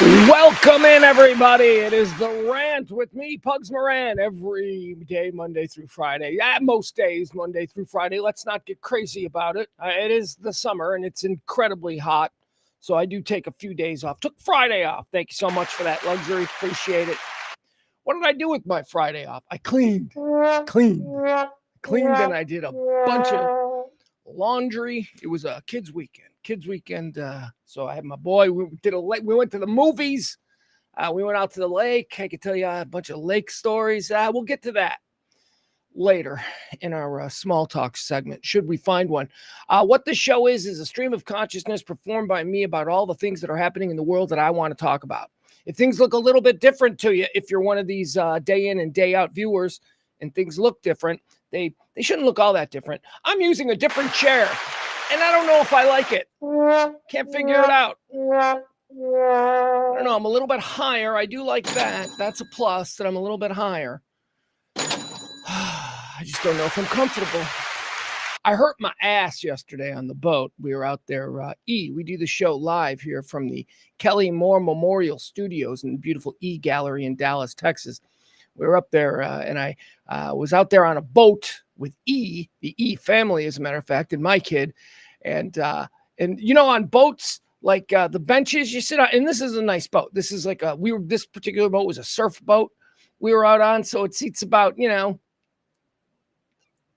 Welcome in, everybody. It is the Rant with me, Pugs Moran, every day, Monday through Friday. Most days, Monday through Friday. Let's not get crazy about it. It is the summer, and it's incredibly hot, so I do take a few days off. Took Friday off. Thank you so much for that luxury. Appreciate it. What did I do with my Friday off? I cleaned, and I did a bunch of laundry. It was a kids weekend. So I had my boy. We went to the movies. We went out to the lake. I could tell you a bunch of lake stories. We'll get to that later in our small talk segment, should we find one. What this show is a stream of consciousness performed by me about all the things that are happening in the world that I want to talk about. If things look a little bit different to you, if you're one of these day in and day out viewers and things look different, they shouldn't look all that different. I'm using a different chair, and I don't know if I like it. Can't figure it out. I don't know. I'm a little bit higher. I do like that. That's a plus that I'm a little bit higher. I just don't know if I'm comfortable. I hurt my ass yesterday on the boat. We were out there. We do the show live here from the Kelly Moore Memorial Studios in the beautiful E Gallery in Dallas, Texas. We were up there, and I was out there on a boat with the E family, as a matter of fact, and my kid. And you know, on boats, like the benches you sit on, and this is a nice boat. This is like this particular boat was a surf boat we were out on, so it seats about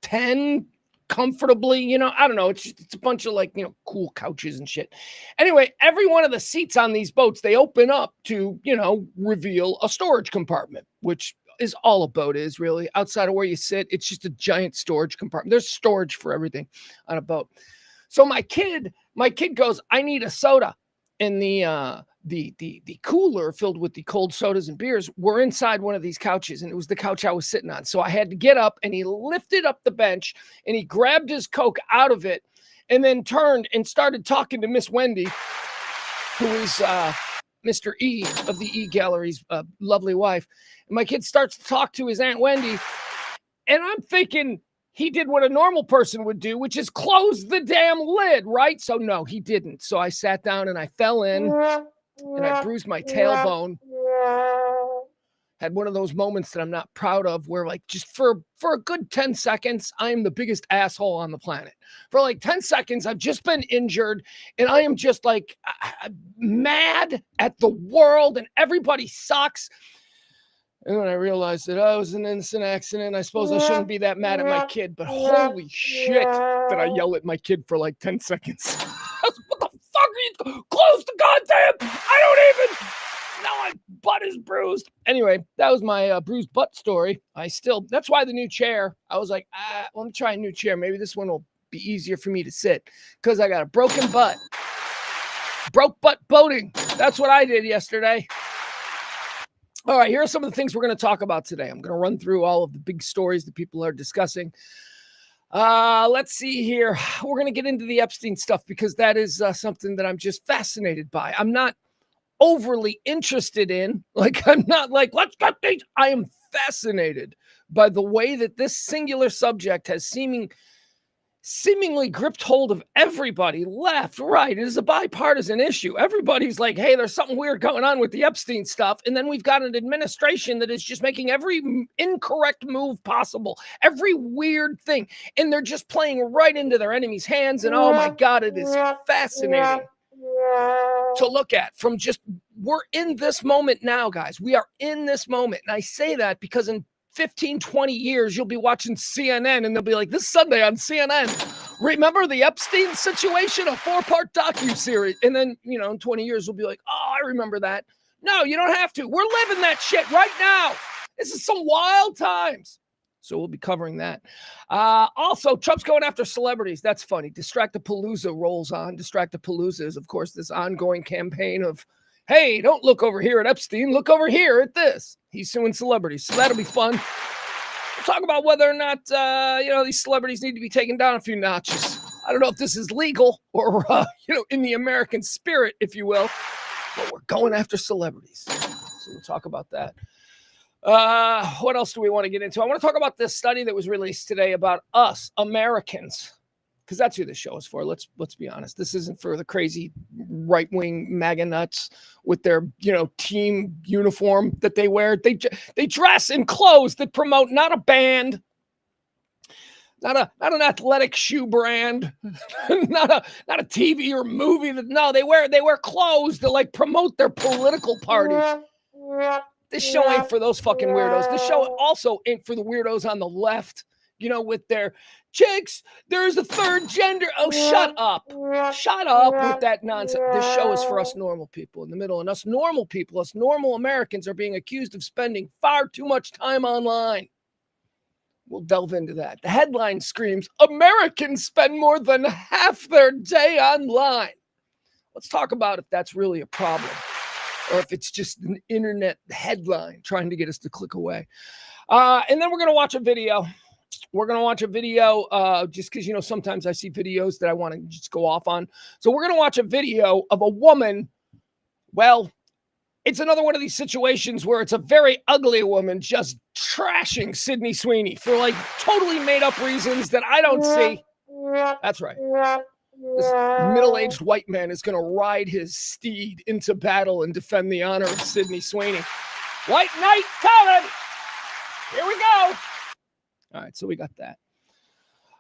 10 comfortably. I don't know. It's a bunch of cool couches and shit. Anyway, every one of the seats on these boats, they open up to reveal a storage compartment, which is all a boat is really. Outside of where you sit, it's just a giant storage compartment. There's storage for everything on a boat. So my kid goes, I need a soda. And the cooler filled with the cold sodas and beers were inside one of these couches, and it was the couch I was sitting on. So I had to get up, and he lifted up the bench, and he grabbed his Coke out of it, and then turned and started talking to Miss Wendy, who is Mr. E of the E Gallery's lovely wife. And my kid starts to talk to his Aunt Wendy, and I'm thinking he did what a normal person would do, which is close the damn lid, right? So no, he didn't. So I sat down and I fell in and I bruised my tailbone. Had one of those moments that I'm not proud of where just for a good 10 seconds, I am the biggest asshole on the planet. For like 10 seconds, I've just been injured and I am just mad at the world and everybody sucks. And then I realized that I was an innocent accident. I suppose I shouldn't be that mad at my kid, but holy shit did I yell at my kid for like 10 seconds. What the fuck are you? Close the goddamn! I don't even... Now my butt is bruised. Anyway, that was my bruised butt story. That's why the new chair, I was like, let me try a new chair. Maybe this one will be easier for me to sit because I got a broken butt. Broke butt boating. That's what I did yesterday. All right, here are some of the things we're going to talk about today. I'm going to run through all of the big stories that people are discussing. Let's see here. We're going to get into the Epstein stuff because that is something that I'm just fascinated by. I'm not overly interested in. I'm not like, let's get these. I am fascinated by the way that this singular subject has seemingly gripped hold of everybody, left, right. It is a bipartisan issue. Everybody's like, hey, there's something weird going on with the Epstein stuff. And then we've got an administration that is just making every incorrect move possible, every weird thing. And they're just playing right into their enemy's hands. And oh my God, it is fascinating to look at we're in this moment now, guys. We are in this moment. And I say that because in 15, 20 years, you'll be watching CNN and they'll be like, this Sunday on CNN, remember the Epstein situation, a 4-part docuseries. And then, in 20 years, we'll be like, oh, I remember that. No, you don't have to. We're living that shit right now. This is some wild times. So we'll be covering that. Also, Trump's going after celebrities. That's funny. Distractapalooza rolls on. Distractapalooza is, of course, this ongoing campaign of, hey, don't look over here at Epstein. Look over here at this. He's suing celebrities. So that'll be fun. We'll talk about whether or not, these celebrities need to be taken down a few notches. I don't know if this is legal or, in the American spirit, if you will. But we're going after celebrities. So we'll talk about that. What else do we want to get into? I want to talk about this study that was released today about us, Americans. because that's who this show is for. Let's be honest. This isn't for the crazy right-wing MAGA nuts with their, team uniform that they wear. They dress in clothes that promote not a band, not an athletic shoe brand, not a TV or movie. They wear clothes that like promote their political party. This show ain't for those fucking weirdos. This show also ain't for the weirdos on the left, with their chicks. There's a third gender. Oh, shut up. Shut up with that nonsense. This show is for us normal people in the middle. And us normal people, us normal Americans are being accused of spending far too much time online. We'll delve into that. The headline screams, Americans spend more than half their day online. Let's talk about if that's really a problem, or if it's just an internet headline trying to get us to click away. And then we're going to watch a video. We're going to watch a video just because, sometimes I see videos that I want to just go off on. So we're going to watch a video of a woman. Well, it's another one of these situations where it's a very ugly woman just trashing Sydney Sweeney for like totally made up reasons that I don't see. That's right. This middle-aged white man is going to ride his steed into battle and defend the honor of Sydney Sweeney. White knight coming. Here we go. All right, so we got that.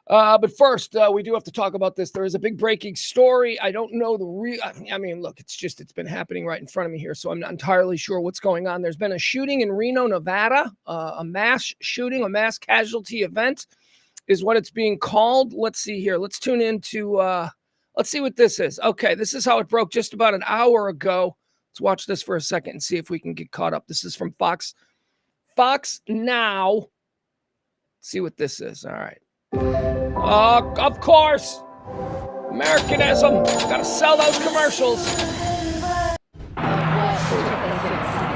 But first, we do have to talk about this. There is a big breaking story. I don't know the real. Look, it's been happening right in front of me here, so I'm not entirely sure what's going on. There's been a shooting in Reno, Nevada, a mass shooting, a mass casualty event is what it's being called. Let's see here. Let's tune into, let's see what this is. Okay, this is how it broke just about an hour ago. Let's watch this for a second and see if we can get caught up. This is from Fox Now. Let's see what this is. All right. Of course, Americanism. Got to sell those commercials.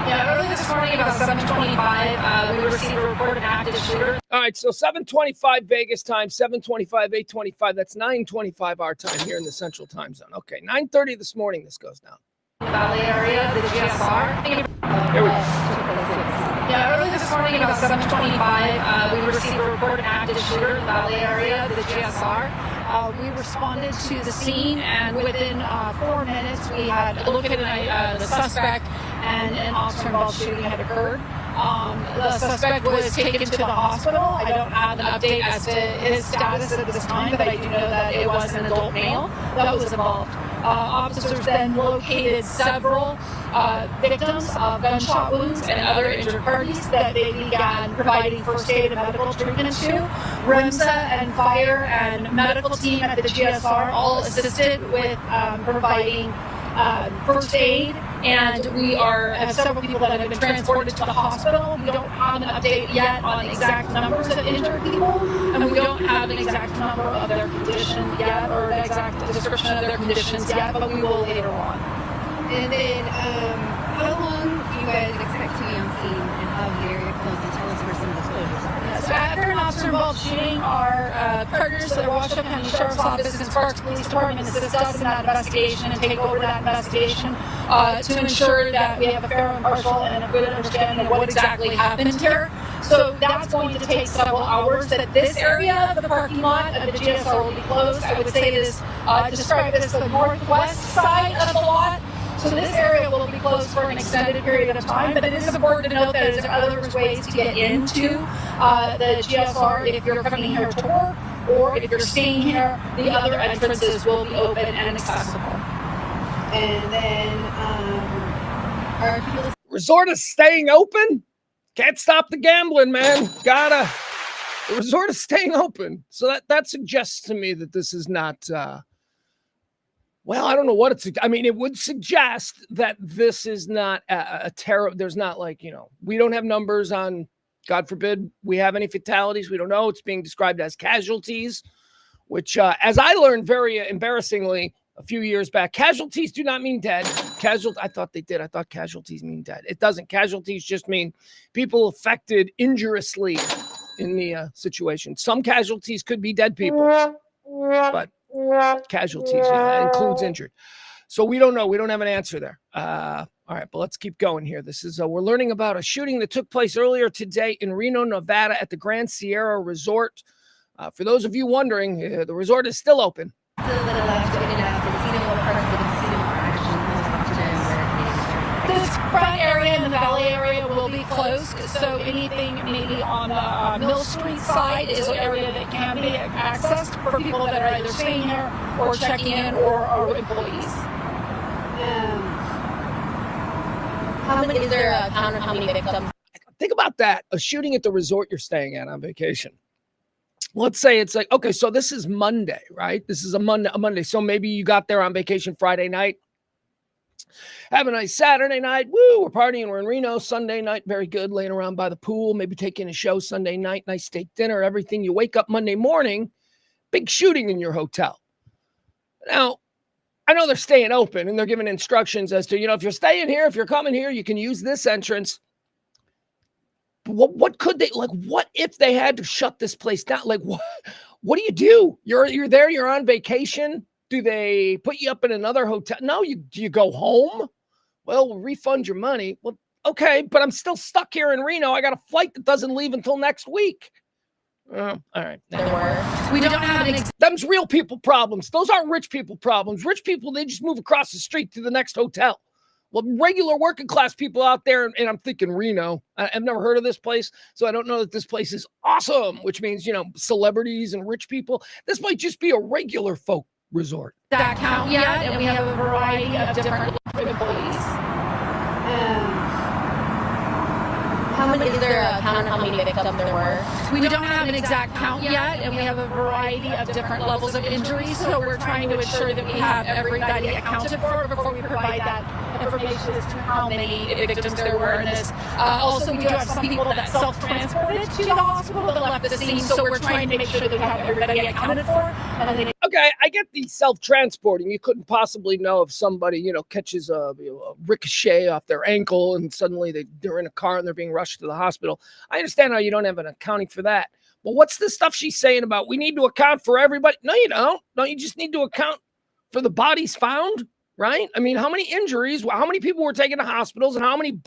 Yeah, early this morning about 7:25, we received a report of an active shooter. All right, so 7:25 Vegas time, 7:25, 8:25. That's 9:25 our time here in the Central Time Zone. Okay, 9:30 this morning. This goes down. The Valley area, the GSR. Here we go. Yeah, early this morning about 7:25, we received a report of an active shooter in the Valley area, the GSR. We responded to the scene, and within 4 minutes, we had located the suspect, and an officer-involved shooting had occurred. The suspect was taken to the hospital. I don't have an update as to his status at this time, but I do know that it was an adult male that was involved. Officers then located several victims of gunshot wounds and other injured parties that they began providing first aid and medical treatment to. REMSA and fire and medical team at the GSR all assisted with providing first aid, and we have several people that have been transported to the hospital. We don't have an update yet on exact numbers of injured people, and we don't have an exact number of their condition yet, or an exact description of their conditions yet, but we will later on. And then, how long do you guys expect to be on scene and how the area closed? And tell us where some of the closures are. So after an officer-involved shooting, our partners at the Washington County Sheriff's Office and Sparks Police Department assist us in that investigation and take over that investigation to ensure that we have a fair, impartial, and a good understanding of what exactly happened here. So that's going to take several hours. That this area of the parking lot of the GSR will be closed. I would say it is describe it as the northwest side of the lot. So this area will be closed for an extended period of time, but it is important to note that there are other ways to get into the GSR if you're coming here to work, or if you're staying here, the other entrances will be open and accessible. And then, are people... Resort is staying open? Can't stop the gambling, man. The resort is staying open. So that suggests to me that this is not... Well, I don't know what it would suggest that this is not a terror. There's not we don't have numbers on, God forbid, we have any fatalities. We don't know. It's being described as casualties, which, as I learned very embarrassingly a few years back, casualties do not mean dead. I thought they did. I thought casualties mean dead. It doesn't. Casualties just mean people affected injuriously in the situation. Some casualties could be dead people, but casualties includes injured. So we don't know. We don't have an answer there. All right, but let's keep going here. This is we're learning about a shooting that took place earlier today in Reno, Nevada at the Grand Sierra Resort. For those of you wondering, the resort is still open. So that allows you to get out of the casino, what parts of the casino are actually closed off to This front area and the valet area will be closed, so anything maybe on the Mill Street side is an area that can be accessed for people that are either staying here or checking in or are employees. Is there a count of how many victims? Think about that. A shooting at the resort you're staying at on vacation. Let's say it's like, okay, so this is Monday, right? This is a Monday. So maybe you got there on vacation Friday night. Have a nice Saturday night. Woo, we're partying. We're in Reno. Sunday night, very good. Laying around by the pool, maybe taking a show Sunday night, nice steak dinner, everything. You wake up Monday morning, big shooting in your hotel. Now, I know they're staying open and they're giving instructions as to, if you're staying here, if you're coming here, you can use this entrance. What could they, what if they had to shut this place down? What do you do? You're there, you're on vacation. Do they put you up in another hotel? No, do you go home? Well, we'll refund your money. Well, okay, but I'm still stuck here in Reno. I got a flight that doesn't leave until next week. All right. We don't have Them's real people problems. Those aren't rich people problems. Rich people, they just move across the street to the next hotel. Well, regular working class people out there, and I'm thinking Reno. I've never heard of this place, so I don't know that this place is awesome, which means, celebrities and rich people. This might just be a regular folk resort. That count yet, and we have a variety of different employees. Is there a count of how many victims there were? We don't have an exact count yet, and we have a variety of different levels of injuries, so we're trying to ensure that we have everybody accounted for before we provide that information as to how many victims there were in this. Also, we do have some people that self-transported to the hospital that left the scene, so we're trying to make sure that we have everybody accounted for. Okay, I get the self-transporting. You couldn't possibly know if somebody, catches a ricochet off their ankle and suddenly they're in a car and they're being rushed to the hospital. I understand how you don't have an accounting for that. But what's the stuff she's saying about we need to account for everybody? No, you don't. No, you just need to account for the bodies found, right? I mean, how many injuries, how many people were taken to hospitals, and how many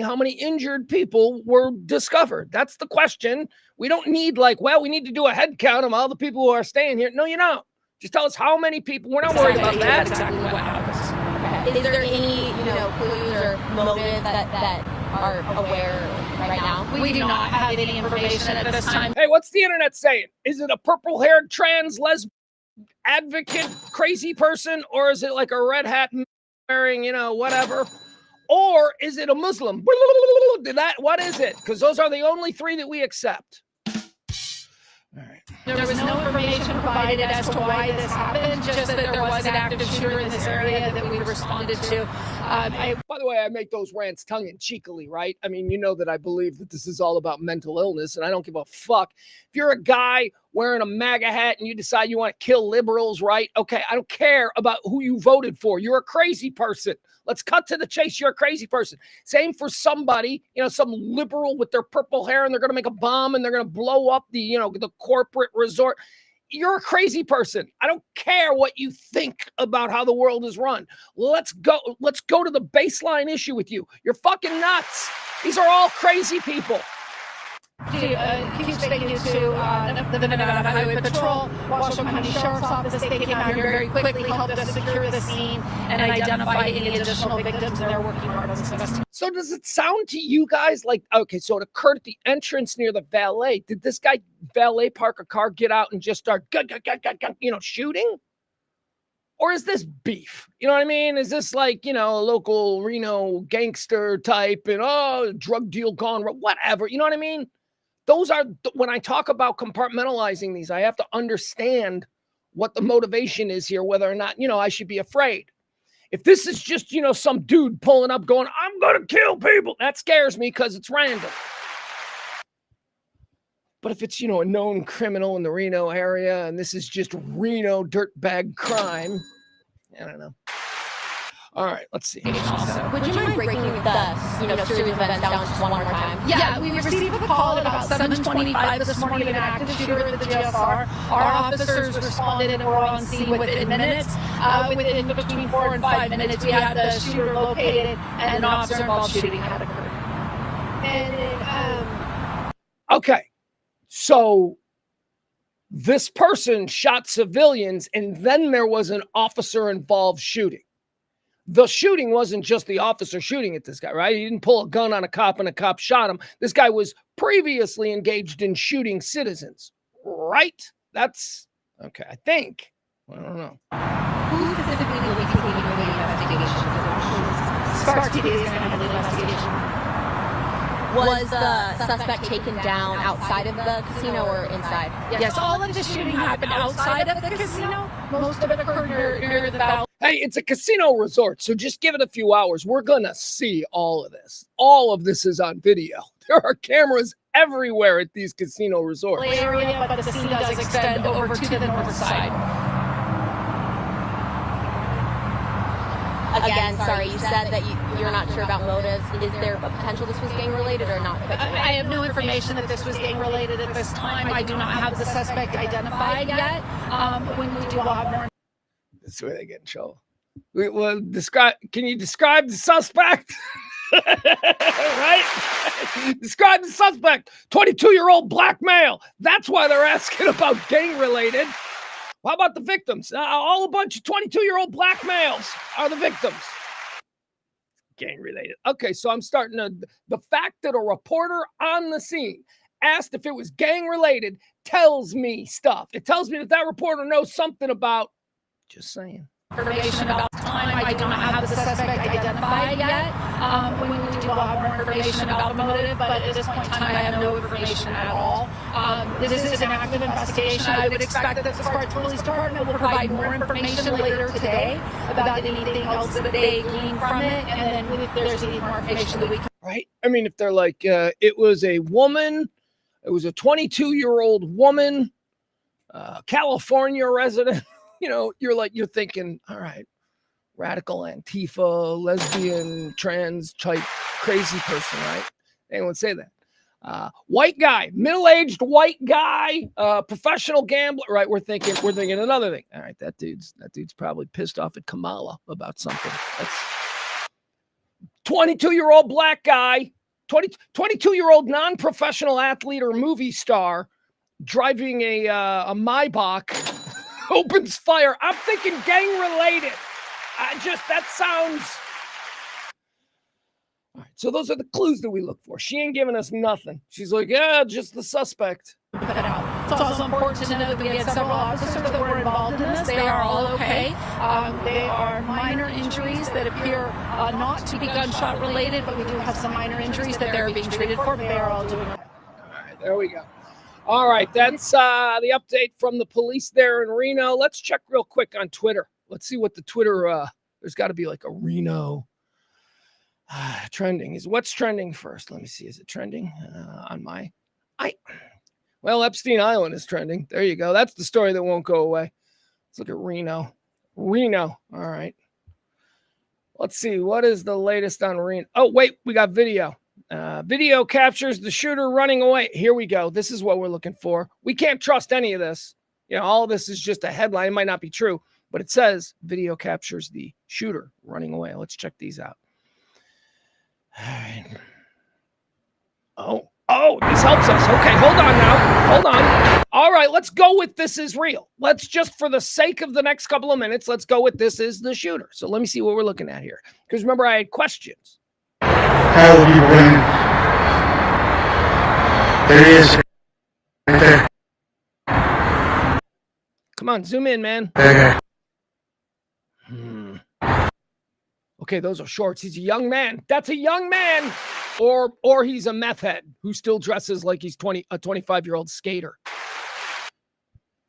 how many injured people were discovered? That's the question. We don't need we need to do a head count of all the people who are staying here. No, you don't. Just tell us how many people. We're not worried about that. Exactly what happens. Okay. Is there any, clues or motives that are aware right now? We do not have any information at this time. Hey, what's the internet saying? Is it a purple-haired trans lesbian advocate crazy person, or is it like a red hat wearing, whatever? Or is it a Muslim? What is it? Because those are the only three that we accept. All right. There was no information provided as to why this happened, just that there was an active shooter in this area that we responded to. By the way, I make those rants tongue-in-cheekily, right? I mean, you know that I believe that this is all about mental illness, and I don't give a fuck. If you're a guy wearing a MAGA hat and you decide you want to kill liberals, right? Okay, I don't care about who you voted for. You're a crazy person. Let's cut to the chase. You're a crazy person. Same for somebody, some liberal with their purple hair, and they're going to make a bomb and they're going to blow up the corporate resort. You're a crazy person. I don't care what you think about how the world is run. Let's go to the baseline issue with you. You're fucking nuts. These are all crazy people. Keep taking you to the Nevada Highway Patrol, Washoe County Sheriff's Office. They came out here very quickly, helped us secure the scene, and identify any additional victims, and they're working hard on this investigation. So does it sound to you guys like, okay, so it occurred at the entrance near the valet. Did this guy valet park a car, get out, and just start shooting? Or is this beef? You know what I mean? Is this like, a local Reno gangster type and, drug deal gone, whatever. You know what I mean? Those are, when I talk about compartmentalizing these, I have to understand what the motivation is here, whether or not, I should be afraid. If this is just, some dude pulling up going, I'm going to kill people, that scares me because it's random. But if it's, a known criminal in the Reno area and this is just Reno dirtbag crime, I don't know. All right, let's see. Would you mind breaking the series of events down just one more time? Yeah, we received a call at about 7:25 this morning of an active shooter at the GSR. Our officers responded and were on scene within minutes. Within between 4 and 5 minutes, we had the shooter located and an officer-involved shooting had occurred. Okay, So this person shot civilians, and then there was an officer-involved shooting. The shooting wasn't just the officer shooting at this guy, right? He didn't pull a gun on a cop and a cop shot him. This guy was previously engaged in shooting citizens, right? That's okay, I think. I don't know. Who specifically will be taking over the investigation? Sparks PD is going to handle the investigation. Was the suspect taken down outside of the casino or inside? Yes, all of the shooting happened outside of the casino. Most of it occurred near the valley. Hey, it's a casino resort, so just give it a few hours. We're going to see all of this. All of this is on video. There are cameras everywhere at these casino resorts. Area, but the scene does extend over to the north side. Again, sorry, you said that you're not sure about motives. Is there a potential this was gang-related or not? I have no information that this was gang-related at this time. I do not have the suspect identified yet. When we do, we'll have more. That's where they get in trouble. Well, can you describe the suspect? Right? Describe the suspect. 22-year-old black male. That's why they're asking about gang-related. How about the victims? All a bunch of 22-year-old black males are the victims. Gang-related. Okay, so I'm starting to... The fact that a reporter on the scene asked if it was gang-related tells me stuff. It tells me that that reporter knows something about... Just saying. Information about time. I do not have the suspect identified yet. When we do, we'll have more information about the motive, but at this point in time, I have no information at all. This is an active investigation. I would expect that the Sparks Police Department will provide more information later today about anything else that they glean from it, and then if there's any more information that we can... Right? I mean, if they're like, it was a woman, it was a 22-year-old woman, California resident, you know, you're thinking, all right, radical Antifa, lesbian, trans type, crazy person, right? Anyone would say that. White guy, middle-aged white guy, professional gambler, right? We're thinking another thing. All right, that dude's probably pissed off at Kamala about something. That's 22-year-old black guy, 22-year-old non-professional athlete or movie star driving a Maybach. Opens fire. I'm thinking gang related. That sounds. All right, so those are the clues that we look for. She ain't giving us nothing. She's like, yeah, just the suspect. Put it out. It's also important to know that we had several officers that were involved in this. They are all okay. They are minor injuries that appear not to be gunshot related, but we do have some minor injuries that they're being treated for, but they are all doing okay. All right, there we go. All right, that's the update from the police there in Reno. Let's check real quick on Twitter. Let's see what the Twitter, there's got to be like a Reno trending. What's trending first? Let me see. Is it trending on my... Well, Epstein Island is trending. There you go. That's the story that won't go away. Let's look at Reno. All right. Let's see. What is the latest on Reno? Oh, wait, we got video. Video captures the shooter running away. Here we go. This is what we're looking for. We can't trust any of this. You know, all of this is just a headline. It might not be true, but it says video captures the shooter running away. Let's check these out. All right. Oh, this helps us. Okay, hold on now. Hold on. All right, let's go with this is real. Let's just, for the sake of the next couple of minutes, let's go with this is the shooter. So let me see what we're looking at here. Because remember, I had questions. How will you win? There he is. Right there. Come on, zoom in, man. Okay. Okay, those are shorts. He's a young man. That's a young man. Or he's a meth head who still dresses like he's a 25-year-old skater.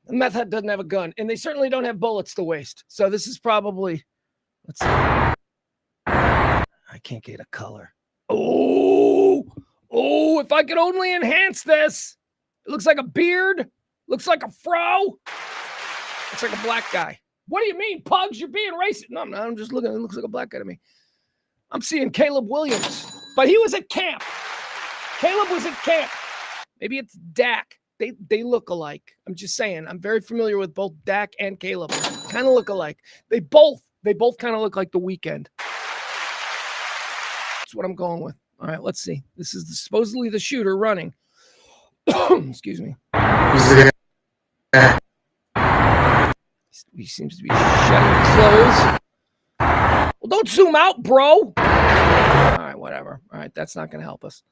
A meth head doesn't have a gun, and they certainly don't have bullets to waste. So this is probably, let's see. I can't get a color. Oh, if I could only enhance this. It looks like a beard. Looks like a fro. Looks like a black guy. What do you mean, Pugs? You're being racist. No, I'm just looking. It looks like a black guy to me. I'm seeing Caleb Williams, but he was at camp. Caleb was at camp. Maybe it's Dak. They look alike. I'm just saying. I'm very familiar with both Dak and Caleb. Kind of look alike. They both kind of look like The Weeknd. That's what I'm going with. All right, let's see. This is supposedly the shooter running. Excuse me. Who's the guy? He seems to be shedding clothes. Well, don't zoom out, bro. All right, whatever. All right, that's not going to help us.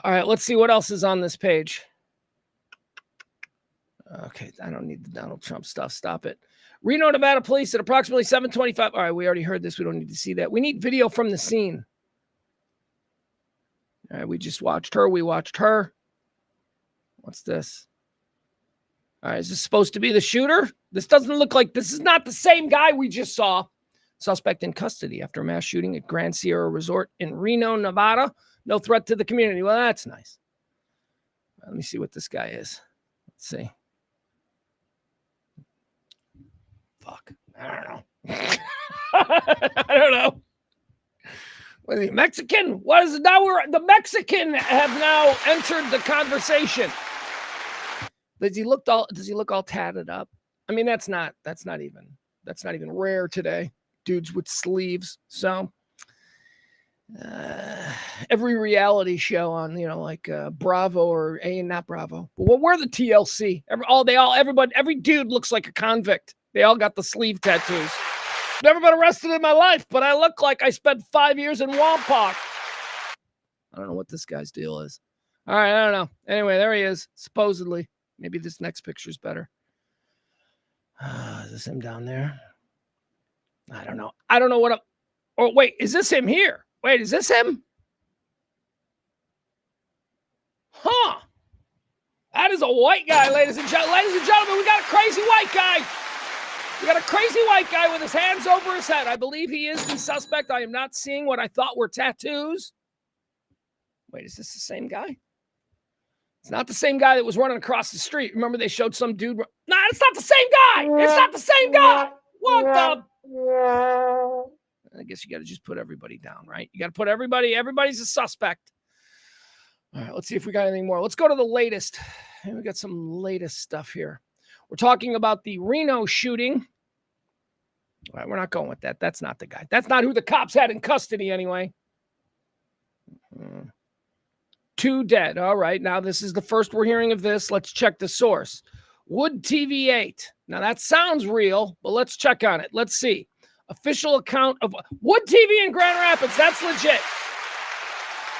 All right, let's see what else is on this page. Okay, I don't need the Donald Trump stuff. Stop it. Reno, Nevada police at approximately 7:25. All right, we already heard this. We don't need to see that. We need video from the scene. All right, we just watched her. We watched her. What's this? All right, is this supposed to be the shooter? This doesn't look like, this is not the same guy we just saw. Suspect in custody after mass shooting at Grand Sierra Resort in Reno, Nevada. No threat to the community. Well, that's nice. Let me see what this guy is. Let's see. Fuck. I don't know. I don't know. What is he, Mexican? What is it now? The Mexican have now entered the conversation. Does he look all tatted up? I mean, that's not even rare today. Dudes with sleeves. So every reality show on, like Bravo or not Bravo. But we're the TLC. Every dude looks like a convict. They all got the sleeve tattoos. Never been arrested in my life, but I look like I spent 5 years in Wampok. I don't know what this guy's deal is. All right, I don't know. Anyway, there he is, supposedly. Maybe this next picture's better. Is this him down there? I don't know. I don't know what. Oh, wait, is this him here? Wait, is this him? Huh. That is a white guy, ladies and gentlemen. Ladies and gentlemen, we got a crazy white guy. We got a crazy white guy with his hands over his head. I believe he is the suspect. I am not seeing what I thought were tattoos. Wait, is this the same guy? It's not the same guy that was running across the street. Remember they showed some dude. Nah, it's not the same guy. It's not the same guy. What the? I guess you got to just put everybody down, right? You got to put everybody. Everybody's a suspect. All right, let's see if we got anything more. Let's go to the latest. We got some latest stuff here. We're talking about the Reno shooting. All right, we're not going with that. That's not the guy. That's not who the cops had in custody anyway. 2 dead. All right, now this is the first we're hearing of this. Let's check the source. Wood TV 8. Now that sounds real, but let's check on it. Let's see. Official account of Wood TV in Grand Rapids. That's legit.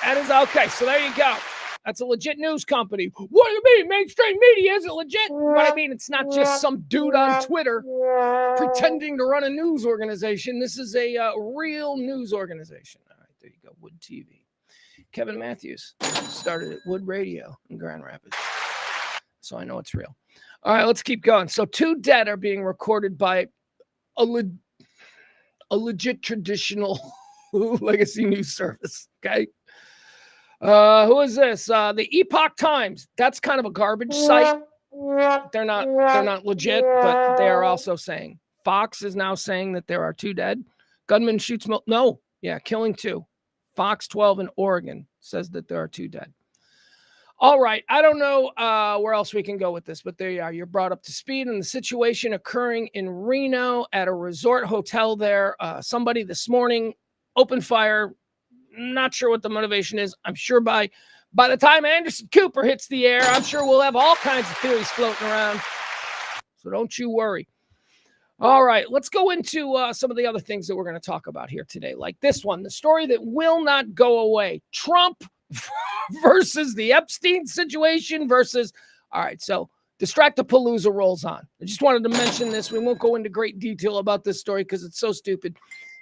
That is okay. So there you go. That's a legit news company. What do you mean? Mainstream media isn't legit? But I mean, it's not just some dude on Twitter pretending to run a news organization. This is a real news organization. All right, there you go. Wood TV. Kevin Matthews started at Wood Radio in Grand Rapids. So I know it's real. All right, let's keep going. So 2 dead are being recorded by a legit traditional legacy news service. Okay. Who is this? The Epoch Times. That's kind of a garbage site. They're not legit, but they are also saying. Fox is now saying that there are 2 dead. Gunman shoots. Killing 2. Fox 12 in Oregon says that there are 2 dead. All right. I don't know where else we can go with this, but there you are. You're brought up to speed on the situation occurring in Reno at a resort hotel there. Somebody this morning opened fire. Not sure what the motivation is. I'm sure by the time Anderson Cooper hits the air, I'm sure we'll have all kinds of theories floating around. So don't you worry. All right, let's go into some of the other things that we're going to talk about here today, like this one, the story that will not go away. Trump versus the Epstein situation versus, all right, so Distractapalooza rolls on. I just wanted to mention this. We won't go into great detail about this story because it's so stupid,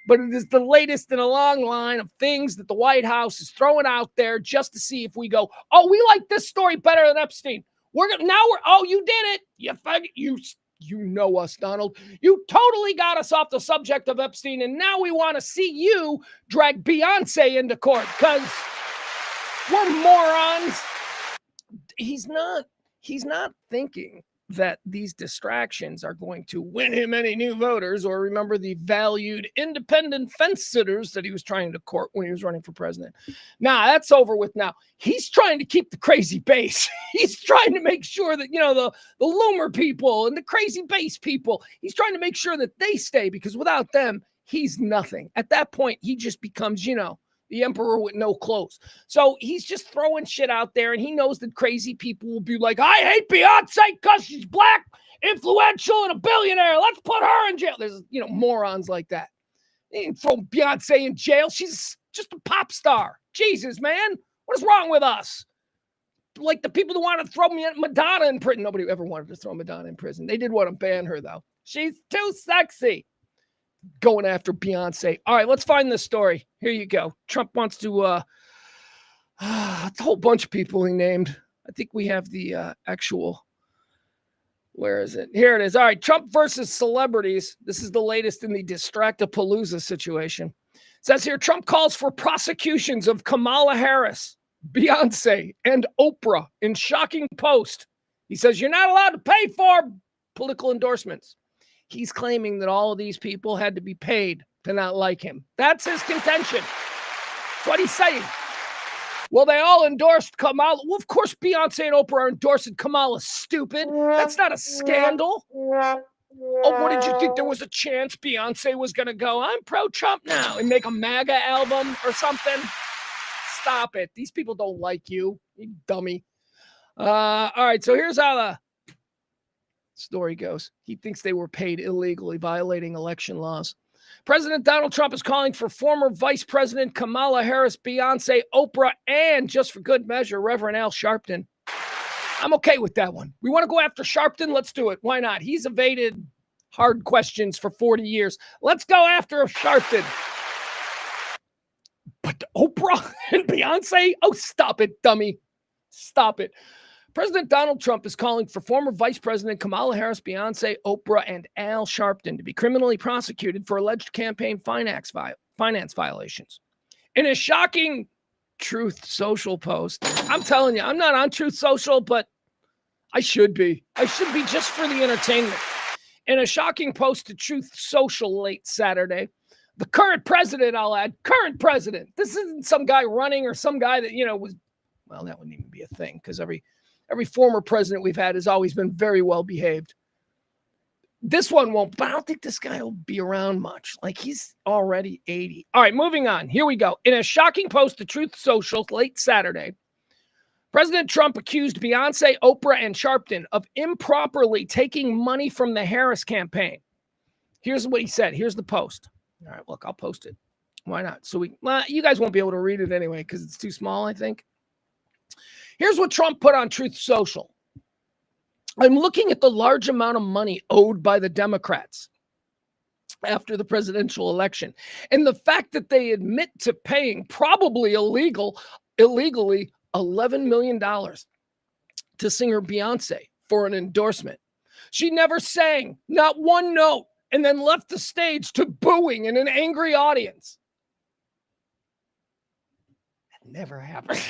but it is the latest in a long line of things that the White House is throwing out there just to see if we go, oh, we like this story better than Epstein. Oh, you did it. You know us, Donald. You totally got us off the subject of Epstein, and now we want to see you drag Beyonce into court because we're morons. He's not thinking that these distractions are going to win him any new voters or remember the valued independent fence sitters that he was trying to court when he was running for president. Nah, that's over with now. He's trying to keep the crazy base. He's trying to make sure that, the Loomer people and the crazy base people, he's trying to make sure that they stay because without them, he's nothing. At that point, he just becomes, The emperor with no clothes. So he's just throwing shit out there, and he knows that crazy people will be like, I hate Beyonce because she's black, influential, and a billionaire. Let's put her in jail. There's, morons like that. They didn't throw Beyonce in jail. She's just a pop star. Jesus, man. What is wrong with us? Like the people who want to throw Madonna in prison. Nobody ever wanted to throw Madonna in prison. They did want to ban her, though. She's too sexy. Going after Beyonce. All right, let's find this story. Here you go. Trump wants to, it's a whole bunch of people he named. I think we have the actual, where is it? Here it is. All right, Trump versus celebrities. This is the latest in the Distractapalooza situation. It says here, Trump calls for prosecutions of Kamala Harris, Beyonce, and Oprah in shocking post. He says, you're not allowed to pay for political endorsements. He's claiming that all of these people had to be paid to not like him. That's his contention. That's what he's saying. Well, they all endorsed Kamala. Well, of course, Beyonce and Oprah are endorsing Kamala. Stupid. That's not a scandal. Oh, what did you think? There was a chance Beyonce was going to go, I'm pro-Trump now, and make a MAGA album or something? Stop it. These people don't like you, you dummy. All right, so here's how the story goes. He thinks they were paid illegally, violating election laws. President Donald Trump is calling for former Vice President Kamala Harris, Beyonce, Oprah, and just for good measure, Reverend Al Sharpton. I'm okay with that one. We want to go after Sharpton? Let's do it. Why not? He's evaded hard questions for 40 years. Let's go after Sharpton. But Oprah and Beyonce? Oh, stop it, dummy. Stop it. President Donald Trump is calling for former Vice President Kamala Harris, Beyonce, Oprah, and Al Sharpton to be criminally prosecuted for alleged campaign finance violations. In a shocking Truth Social post, I'm telling you, I'm not on Truth Social, but I should be. I should be just for the entertainment. In a shocking post to Truth Social late Saturday, the current president, I'll add, current president. This isn't some guy running or some guy that, was, well, that wouldn't even be a thing because every former president we've had has always been very well behaved. This one won't, but I don't think this guy will be around much. Like, he's already 80. All right, moving on. Here we go. In a shocking post to Truth Social late Saturday, President Trump accused Beyonce, Oprah, and Sharpton of improperly taking money from the Harris campaign. Here's what he said. Here's the post. All right, look, I'll post it. Why not? So you guys won't be able to read it anyway because it's too small, I think. Here's what Trump put on Truth Social. I'm looking at the large amount of money owed by the Democrats after the presidential election, and the fact that they admit to paying probably illegally $11 million to singer Beyonce for an endorsement. She never sang, not one note, and then left the stage to booing in an angry audience. That never happened.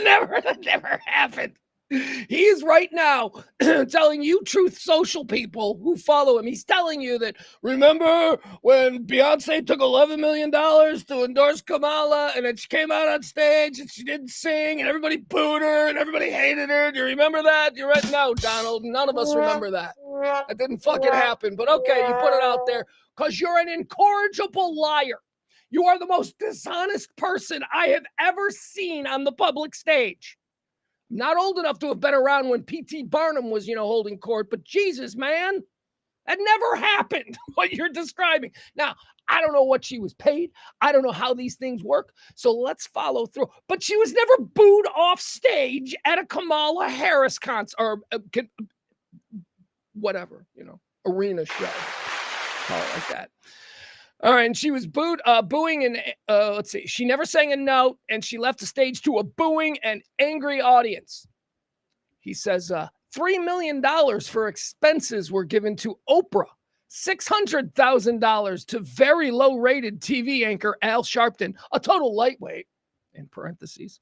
That never happened. He's right now telling you Truth Social people who follow him. He's telling you that, remember when Beyonce took $11 million to endorse Kamala and then she came out on stage and she didn't sing and everybody booed her and everybody hated her. Do you remember that? You're right. No, Donald, none of us remember that. That didn't fucking happen. But okay, you put it out there because you're an incorrigible liar. You are the most dishonest person I have ever seen on the public stage. Not old enough to have been around when P.T. Barnum was, holding court, but Jesus, man, that never happened, what you're describing. Now, I don't know what she was paid. I don't know how these things work, so let's follow through. But she was never booed off stage at a Kamala Harris concert or whatever, arena show. Call it like that. All right, and she was booing, and let's see. She never sang a note, and she left the stage to a booing and angry audience. He says $3 million for expenses were given to Oprah, $600,000 to very low-rated TV anchor Al Sharpton, a total lightweight, in parentheses.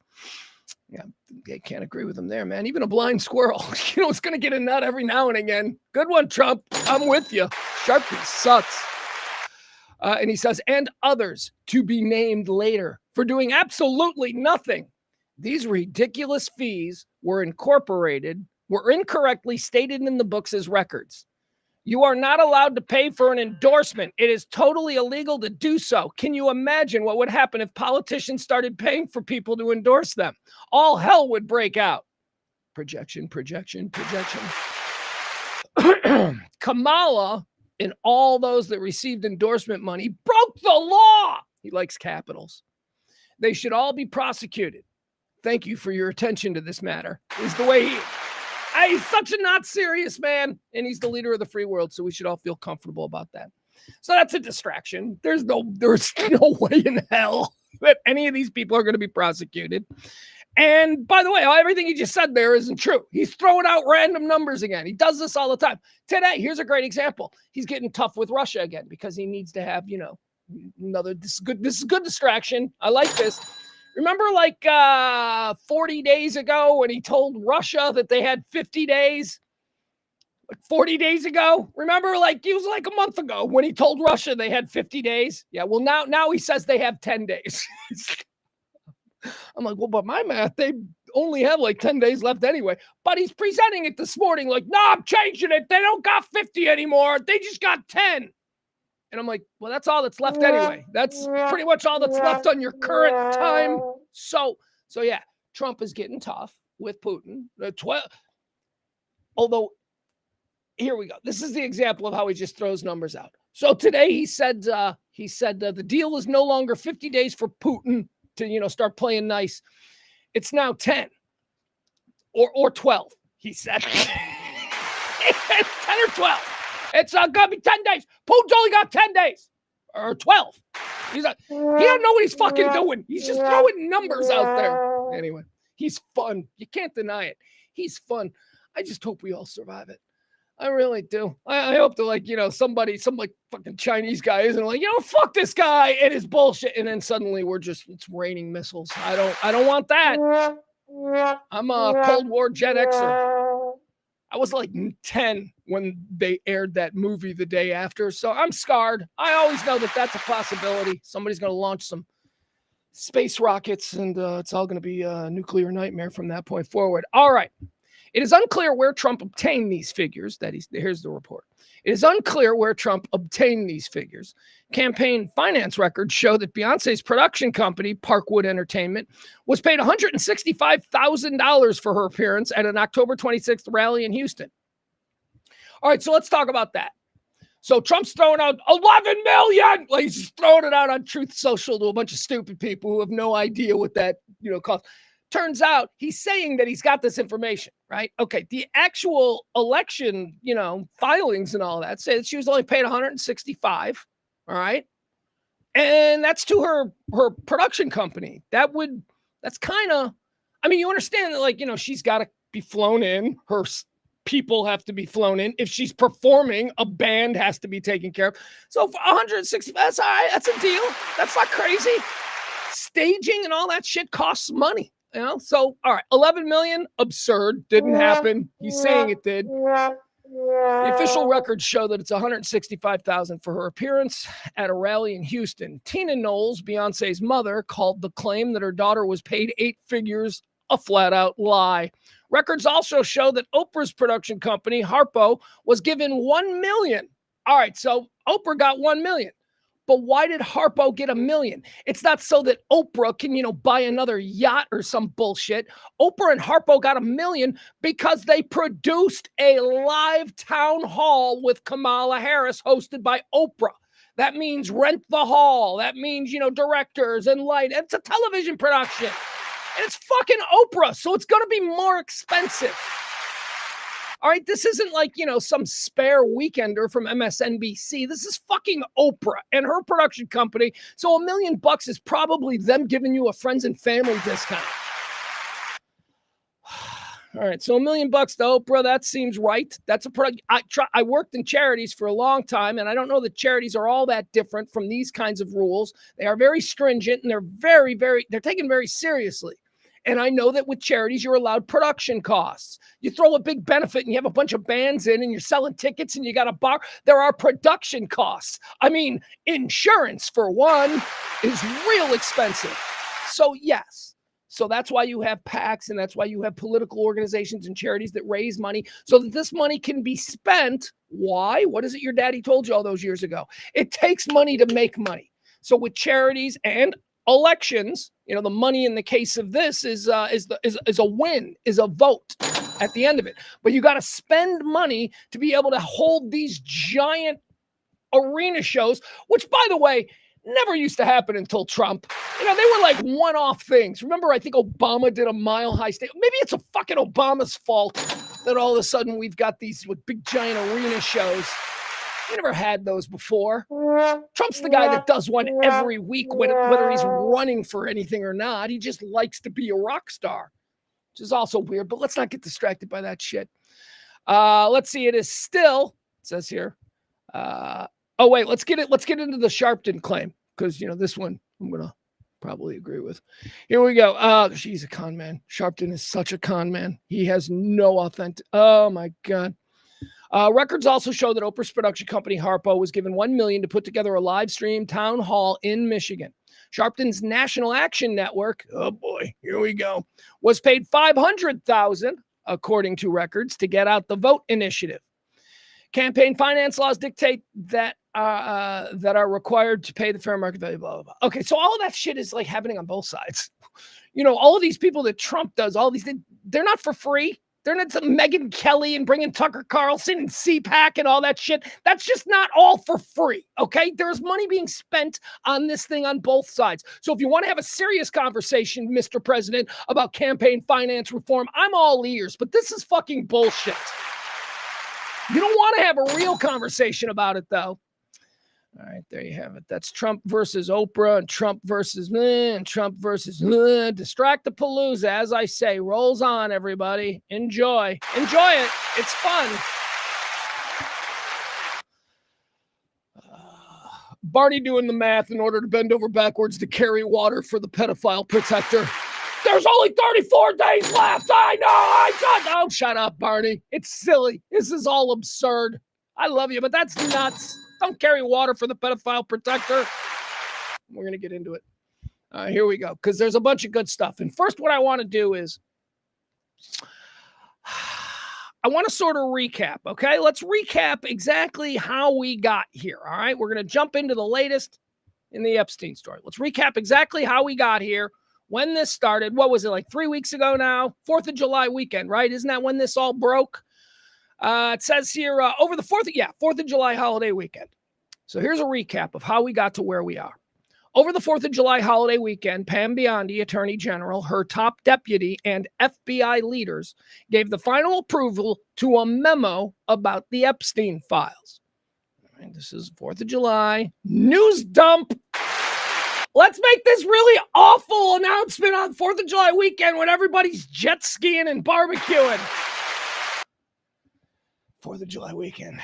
Yeah, they can't agree with him there, man. Even a blind squirrel, it's going to get a nut every now and again. Good one, Trump. I'm with you. Sharpton sucks. And he says, and others to be named later for doing absolutely nothing. These ridiculous fees were incorrectly stated in the books as records. You are not allowed to pay for an endorsement. It is totally illegal to do so. Can you imagine what would happen if politicians started paying for people to endorse them? All hell would break out. Projection. Kamala and all those that received endorsement money broke the law. He likes capitals. They should all be prosecuted. Thank you for your attention to this matter. Is the way he's such a not serious man, and he's the leader of the free world, so we should all feel comfortable about that. So that's a distraction. There's no way in hell that any of these people are going to be prosecuted. And by the way, everything he just said there isn't true. He's throwing out random numbers again. He does this all the time. Today, here's a great example. He's getting tough with Russia again because he needs to have, this is good distraction. I like this. Remember 40 days ago when he told Russia that they had 50 days? 40 days ago? Remember, it was like a month ago when he told Russia they had 50 days? Yeah, well, now he says they have 10 days. I'm like, well, but my math, they only have 10 days left anyway. But he's presenting it this morning no, I'm changing it. They don't got 50 anymore. They just got 10. And I'm like, well, that's all that's left anyway. That's pretty much all that's left on your current time. So yeah, Trump is getting tough with Putin. Although, here we go. This is the example of how he just throws numbers out. So today he said the deal is no longer 50 days for Putin to, start playing nice. It's now 10 or 12, he said. 10 or 12. It's going to be 10 days. Putin's only got 10 days or 12. He don't know what he's fucking doing. He's just throwing numbers out there. Anyway, he's fun. You can't deny it. He's fun. I just hope we all survive it. I really do. I hope that somebody, some fucking Chinese guy isn't fuck this guy and his bullshit. And then suddenly it's raining missiles. I don't want that. I'm a Cold War Gen Xer. I was 10 when they aired that movie the day after. So I'm scarred. I always know that that's a possibility. Somebody's going to launch some space rockets and it's all going to be a nuclear nightmare from that point forward. All right. It is unclear where Trump obtained these figures. Here's the report. It is unclear where Trump obtained these figures. Campaign finance records show that Beyonce's production company, Parkwood Entertainment, was paid $165,000 for her appearance at an October 26th rally in Houston. All right, so let's talk about that. So Trump's throwing out 11 million. He's just throwing it out on Truth Social to a bunch of stupid people who have no idea what that, costs. Turns out he's saying that he's got this information, right? Okay, the actual election, filings and all that say that she was only paid 165, all right? And that's to her production company. That's kind of, you understand that, she's got to be flown in. Her people have to be flown in. If she's performing, a band has to be taken care of. So for 160, that's all right. That's a deal. That's not crazy. Staging and all that shit costs money. So, all right, 11 million, absurd, didn't happen. He's saying it did. The official records show that it's 165,000 for her appearance at a rally in Houston. Tina Knowles, Beyonce's mother, called the claim that her daughter was paid 8 figures a flat-out lie. Records also show that Oprah's production company, Harpo, was given $1 million. All right, so Oprah got $1 million. But why did Harpo get $1 million? It's not so that Oprah can, buy another yacht or some bullshit. Oprah and Harpo got $1 million because they produced a live town hall with Kamala Harris hosted by Oprah. That means rent the hall. That means, directors and light. It's a television production. And it's fucking Oprah, so it's going to be more expensive. All right, this isn't some spare weekender from MSNBC. This is fucking Oprah and her production company. So $1 million is probably them giving you a friends and family discount. All right, so $1 million to Oprah, that seems right. That's a product. I worked in charities for a long time, and I don't know that charities are all that different from these kinds of rules. They are very stringent, and they're taken very seriously. And I know that with charities, you're allowed production costs. You throw a big benefit and you have a bunch of bands in and you're selling tickets and you got a bar. There are production costs. Insurance, for one, is real expensive. So, yes. So that's why you have PACs, and that's why you have political organizations and charities that raise money so that this money can be spent. Why? What is it your daddy told you all those years ago? It takes money to make money. So with charities and elections, the money in the case of this is a win, is a vote at the end of it. But you got to spend money to be able to hold these giant arena shows, which, by the way, never used to happen until Trump. They were like one-off things. Remember, I think Obama did a Mile-High Stadium. Maybe it's a fucking Obama's fault that all of a sudden we've got these with big giant arena shows. We never had those before. Trump's the guy that does one every week, whether he's running for anything or not. He just likes to be a rock star, which is also weird, but let's not get distracted by that shit. Let's see. It is still, it says here. Oh, wait, let's get into the Sharpton claim, because, this one I'm going to probably agree with. Here we go. She's a con man. Sharpton is such a con man. He has no authentic. Oh, my God. Records also show that Oprah's production company, Harpo, was given $1 million to put together a live stream town hall in Michigan. Sharpton's National Action Network, oh boy, here we go, was paid $500,000, according to records, to get out the vote initiative. Campaign finance laws dictate that are required to pay the fair market value, blah, blah, blah. Okay, so all of that shit is like happening on both sides. All of these people that Trump does, all these, they're not for free. They're not Megyn Kelly and bringing Tucker Carlson and CPAC and all that shit. That's just not all for free, okay? There's money being spent on this thing on both sides. So if you want to have a serious conversation, Mr. President, about campaign finance reform, I'm all ears, but this is fucking bullshit. You don't want to have a real conversation about it, though. All right, there you have it. That's Trump versus Oprah and Trump versus me and Trump versus Distract-a-palooza, as I say. Rolls on, everybody. Enjoy. Enjoy it. It's fun. Barney doing the math in order to bend over backwards to carry water for the pedophile protector. There's only 34 days left. I know. Oh, shut up, Barney. It's silly. This is all absurd. I love you, but that's nuts. Don't carry water for the pedophile protector. We're going to get into it. Here we go, because there's a bunch of good stuff. And first, what I want to do is I want to sort of recap, okay? Let's recap exactly how we got here, all right? We're going to jump into the latest in the Epstein story. Let's recap exactly how we got here, when this started. What was it, like 3 weeks ago now? 4th of July weekend, right? Isn't that when this all broke? It says here over the 4th of July holiday weekend. So here's a recap of how we got to where we are. Over the 4th of July holiday weekend, Pam Biondi, Attorney General, her top deputy, and FBI leaders gave the final approval to a memo about the Epstein files. All right, this is 4th of July. News dump. Let's make this really awful announcement on 4th of July weekend when everybody's jet skiing and barbecuing. 4th of July weekend.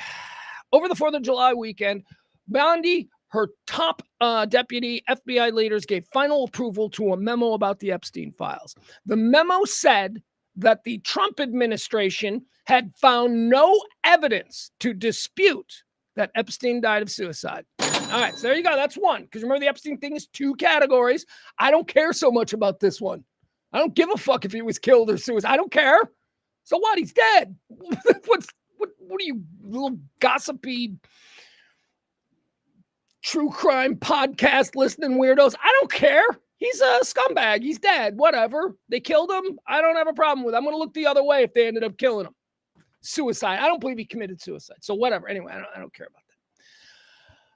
Over the 4th of July weekend, Bondi, her top deputy, FBI leaders gave final approval to a memo about the Epstein files. The memo said that the Trump administration had found no evidence to dispute that Epstein died of suicide. All right, so there you go. That's one. Because remember, the Epstein thing is 2 categories. I don't care so much about this one. I don't give a fuck if he was killed or suicide. I don't care. So what? He's dead. What are you, little gossipy, true crime podcast listening weirdos? I don't care. He's a scumbag. He's dead. Whatever. They killed him. I don't have a problem with it. I'm going to look the other way if they ended up killing him. Suicide. I don't believe he committed suicide. So whatever. Anyway, I don't care about that.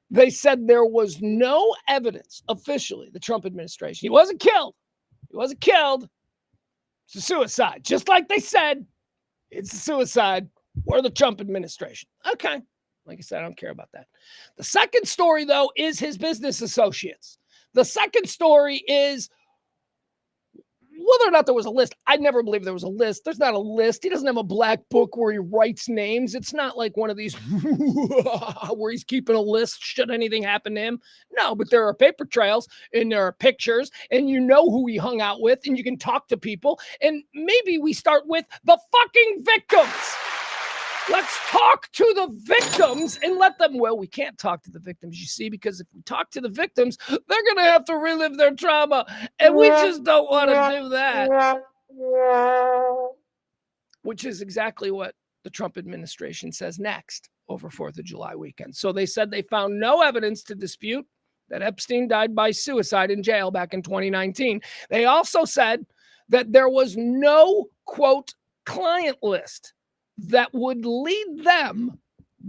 They said there was no evidence officially, the Trump administration. He wasn't killed. He wasn't killed. It's a suicide. Just like they said, it's a suicide. Or the Trump administration. Okay. Like I said, I don't care about that. The second story, though, is his business associates. The second story is whether or not there was a list. I never believed there was a list. There's not a list. He doesn't have a black book where he writes names. It's not like one of these where he's keeping a list should anything happen to him. No, but there are paper trails and there are pictures and you know who he hung out with and you can talk to people. And maybe we start with the fucking victims. Let's talk to the victims and let them, well, we can't talk to the victims, you see, because if we talk to the victims, they're going to have to relive their trauma. And we just don't want to do that. Which is exactly what the Trump administration says next over 4th of July weekend. So they said they found no evidence to dispute that Epstein died by suicide in jail back in 2019. They also said that there was no, quote, client list that would lead them,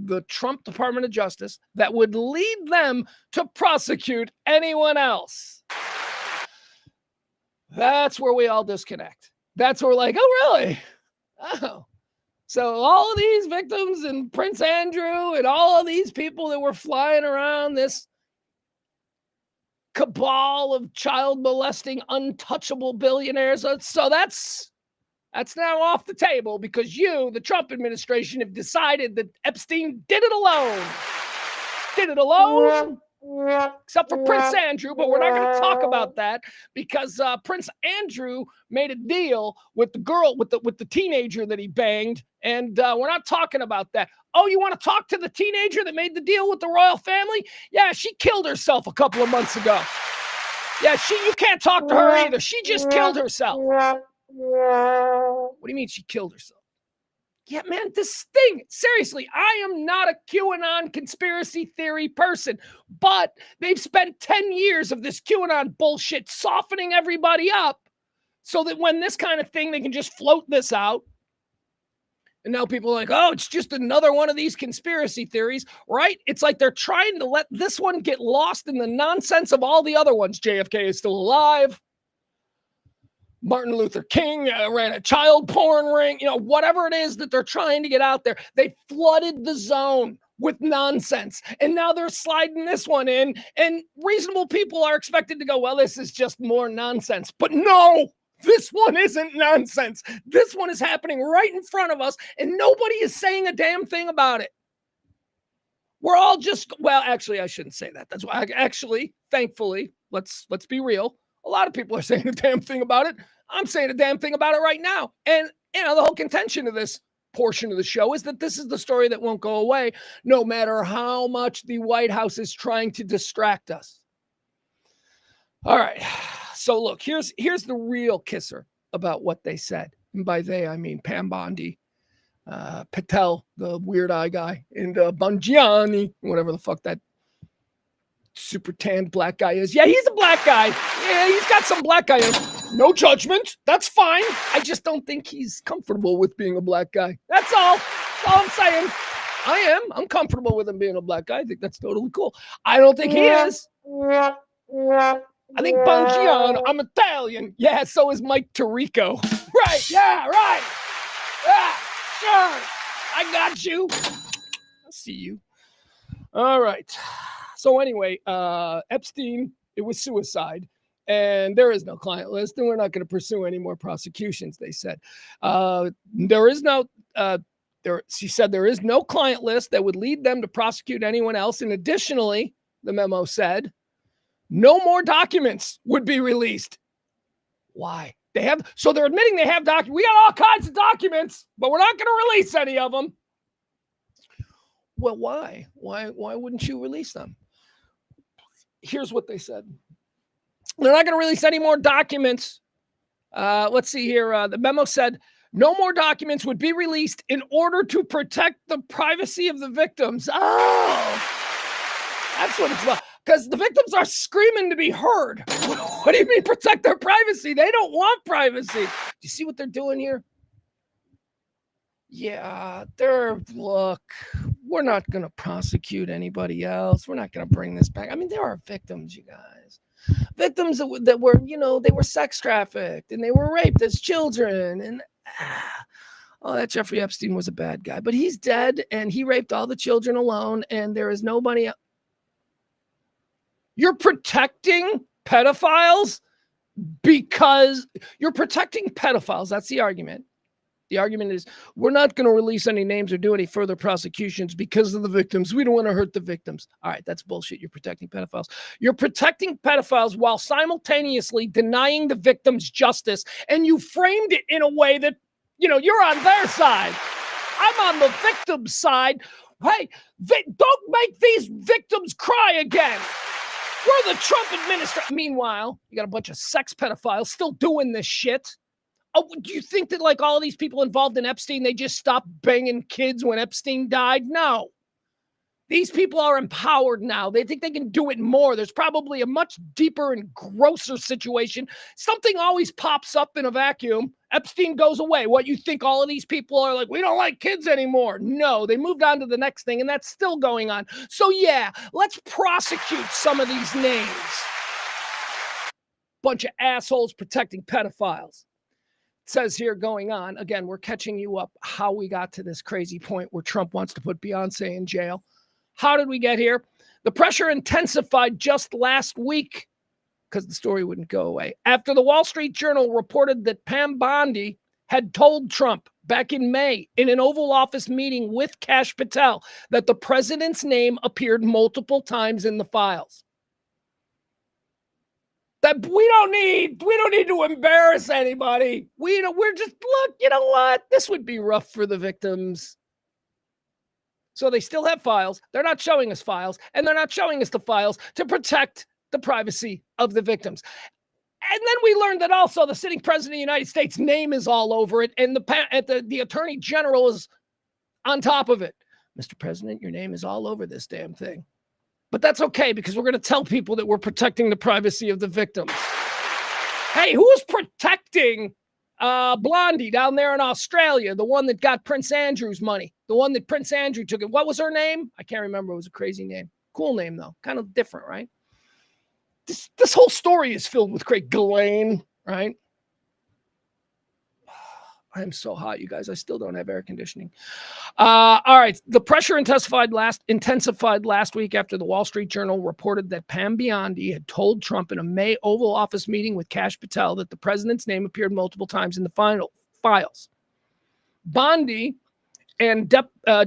the Trump Department of Justice, that would lead them to prosecute anyone else. That's where we all disconnect. That's where we're like, oh, really? Oh. So all of these victims and Prince Andrew and all of these people that were flying around this cabal of child molesting, untouchable billionaires. So that's now off the table because you, the Trump administration, have decided that Epstein did it alone. Did it alone, except for Prince Andrew, but we're not going to talk about that because Prince Andrew made a deal with the girl, with the teenager that he banged, and we're not talking about that. Oh, you want to talk to the teenager that made the deal with the royal family? Yeah, she killed herself a couple of months ago. Yeah, you can't talk to her either. She just killed herself. What do you mean she killed herself? Yeah, man, this thing, seriously, I am not a QAnon conspiracy theory person, but they've spent 10 years of this QAnon bullshit softening everybody up so that when this kind of thing, they can just float this out. And now people are like, oh, it's just another one of these conspiracy theories, right? It's like they're trying to let this one get lost in the nonsense of all the other ones. JFK is still alive. Martin Luther King ran a child porn ring, whatever it is that they're trying to get out there. They flooded the zone with nonsense. And now they're sliding this one in. And reasonable people are expected to go, well, this is just more nonsense. But no, this one isn't nonsense. This one is happening right in front of us. And nobody is saying a damn thing about it. We're all just, well, actually, I shouldn't say that. That's why, actually, thankfully, let's be real. A lot of people are saying a damn thing about it. I'm saying a damn thing about it right now. And, the whole contention of this portion of the show is that this is the story that won't go away, no matter how much the White House is trying to distract us. All right. So look, here's the real kisser about what they said. And by they, I mean Pam Bondi, Patel, the weird eye guy, and Bungiani, whatever the fuck that super tanned black guy is. Yeah, he's a black guy. Yeah, he's got some black guy in him. No judgment. That's fine. I just don't think he's comfortable with being a black guy. That's all. That's all I'm saying. I'm comfortable with him being a black guy. I think that's totally cool. I don't think he is. I think Bungiano, I'm Italian. Yeah, so is Mike Tirico. Right. Yeah, right. Yeah, sure. I got you. I'll see you. All right. So anyway, Epstein, it was suicide. And there is no client list, and we're not going to pursue any more prosecutions, they said. She said there is no client list that would lead them to prosecute anyone else. And additionally, the memo said, no more documents would be released. Why? So they're admitting they have documents. We got all kinds of documents, but we're not going to release any of them. Well, why? Why wouldn't you release them? Here's what they said. They're not going to release any more documents. Let's see here. The memo said no more documents would be released in order to protect the privacy of the victims. Oh, that's what it's about. Because the victims are screaming to be heard. What do you mean protect their privacy? They don't want privacy. Do you see what they're doing here? Yeah, look, we're not going to prosecute anybody else. We're not going to bring this back. I mean, there are victims, you guys. Victims that were, they were sex trafficked and they were raped as children. And that Jeffrey Epstein was a bad guy, but he's dead and he raped all the children alone. And there is nobody else. You're protecting pedophiles because you're protecting pedophiles. That's the argument. The argument is we're not going to release any names or do any further prosecutions because of the victims. We don't want to hurt the victims. All right, that's bullshit. You're protecting pedophiles. You're protecting pedophiles while simultaneously denying the victims justice. And you framed it in a way that, you're on their side. I'm on the victim's side. Hey, don't make these victims cry again. We're the Trump administration. Meanwhile, you got a bunch of sex pedophiles still doing this shit. Oh, do you think that like all these people involved in Epstein, they just stopped banging kids when Epstein died? No. These people are empowered now. They think they can do it more. There's probably a much deeper and grosser situation. Something always pops up in a vacuum. Epstein goes away. What, you think all of these people are like, we don't like kids anymore? No, they moved on to the next thing, and that's still going on. So yeah, let's prosecute some of these names. Bunch of assholes protecting pedophiles. It says here going on, again, we're catching you up how we got to this crazy point where Trump wants to put Beyonce in jail. How did we get here? The pressure intensified just last week because the story wouldn't go away. After the Wall Street Journal reported that Pam Bondi had told Trump back in May in an Oval Office meeting with Kash Patel that the president's name appeared multiple times in the files. That we don't need to embarrass anybody. We're just, look, you know what? This would be rough for the victims. So they still have files. They're not showing us files, and they're not showing us the files to protect the privacy of the victims. And then we learned that also the sitting president of the United States' name is all over it, and the attorney general is on top of it. Mr. President, your name is all over this damn thing. But that's okay, because we're going to tell people that we're protecting the privacy of the victims. Hey, who's protecting Blondie down there in Australia, the one that got Prince Andrew's money, the one that Prince Andrew took it? What was her name? I can't remember. It was a crazy name. Cool name, though. Kind of different, right? This whole story is filled with great Ghislaine, right? I am so hot, you guys. I still don't have air conditioning. All right. The pressure intensified last week after the Wall Street Journal reported that Pam Bondi had told Trump in a May Oval Office meeting with Kash Patel that the president's name appeared multiple times in the files. Bondi and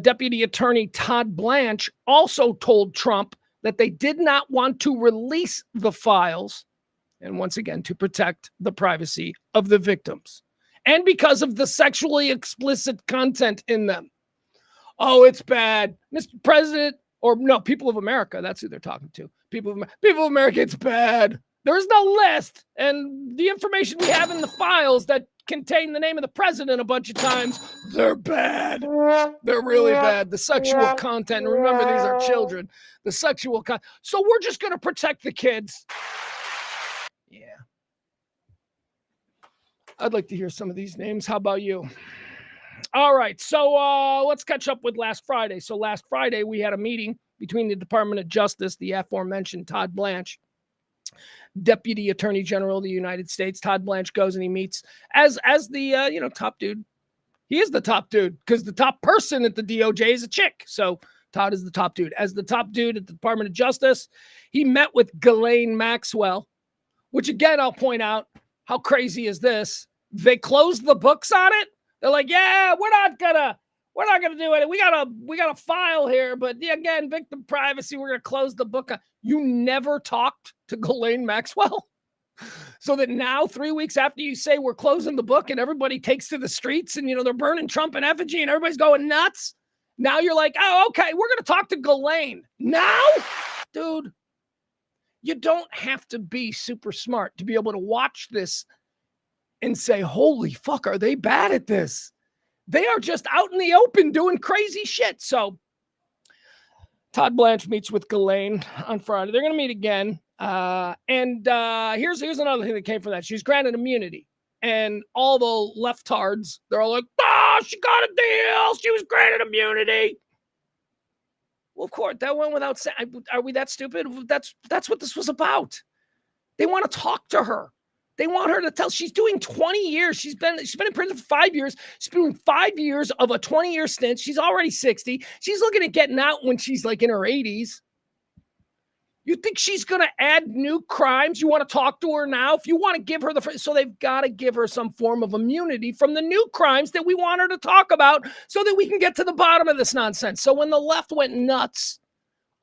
Deputy Attorney Todd Blanche also told Trump that they did not want to release the files, and once again, to protect the privacy of the victims, and because of the sexually explicit content in them. Oh, it's bad. Mr. President, or no, people of America, that's who they're talking to. People of America, it's bad. There's no list. And the information we have in the files that contain the name of the president a bunch of times, they're bad. They're really bad. The sexual content, and remember, these are children. The sexual content. So we're just going to protect the kids. Yeah. I'd like to hear some of these names. How about you? All right. So let's catch up with last Friday. So last Friday, we had a meeting between the Department of Justice, the aforementioned Todd Blanche, Deputy Attorney General of the United States. Todd Blanche goes and he meets as the top dude. He is the top dude because the top person at the DOJ is a chick. So Todd is the top dude. As the top dude at the Department of Justice, he met with Ghislaine Maxwell, which again, I'll point out, how crazy is this? They closed the books on it. They're like, yeah, we're not gonna do it. We got a file here, but again, victim privacy, we're gonna close the book. You never talked to Ghislaine Maxwell, so that now 3 weeks after you say we're closing the book and everybody takes to the streets and they're burning Trump in effigy and everybody's going nuts. Now you're like, oh, okay, we're gonna talk to Ghislaine now, dude. You don't have to be super smart to be able to watch this and say, holy fuck, are they bad at this? They are just out in the open doing crazy shit. So Todd Blanche meets with Ghislaine on Friday. They're going to meet again. Here's another thing that came from that. She's granted immunity. And all the leftards, they're all like, she got a deal. She was granted immunity. Well, of course, that went without saying. Are we that stupid? That's what this was about. They want to talk to her. They want her to tell. She's doing 20 years. She's been in prison for 5 years. She's doing 5 years of a 20-year stint. She's already 60. She's looking at getting out when she's like in her 80s. You think she's going to add new crimes? You want to talk to her now? If you want to give her so they've got to give her some form of immunity from the new crimes that we want her to talk about so that we can get to the bottom of this nonsense. So when the left went nuts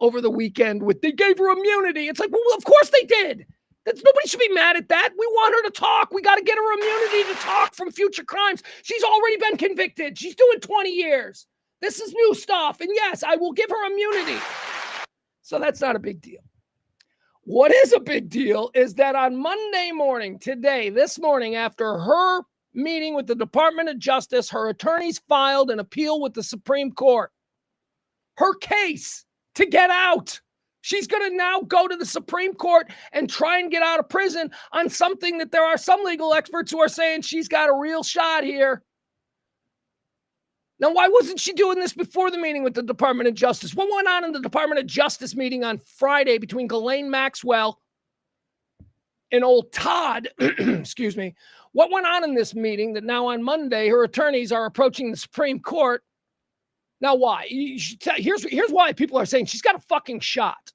over the weekend they gave her immunity, it's like, well, of course they did. Nobody should be mad at that. We want her to talk. We got to get her immunity to talk from future crimes. She's already been convicted. She's doing 20 years. This is new stuff. And yes, I will give her immunity. So that's not a big deal. What is a big deal is that on Monday morning, this morning, after her meeting with the Department of Justice, her attorneys filed an appeal with the Supreme Court. Her case to get out. She's going to now go to the Supreme Court and try and get out of prison on something that there are some legal experts who are saying she's got a real shot here. Now, why wasn't she doing this before the meeting with the Department of Justice? What went on in the Department of Justice meeting on Friday between Ghislaine Maxwell and old Todd? Excuse me. What went on in this meeting that now on Monday her attorneys are approaching the Supreme Court? Now, why? Here's why people are saying she's got a fucking shot.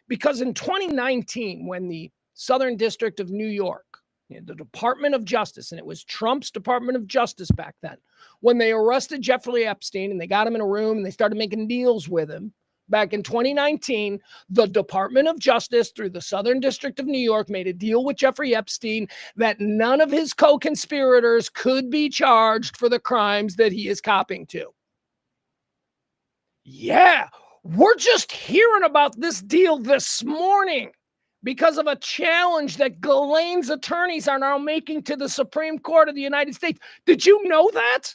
Because in 2019, when the Southern District of New York, the Department of Justice, and it was Trump's Department of Justice back then, when they arrested Jeffrey Epstein and they got him in a room and they started making deals with him, back in 2019, the Department of Justice through the Southern District of New York made a deal with Jeffrey Epstein that none of his co-conspirators could be charged for the crimes that he is copping to. Yeah, we're just hearing about this deal this morning because of a challenge that Ghislaine's attorneys are now making to the Supreme Court of the United States. Did you know that?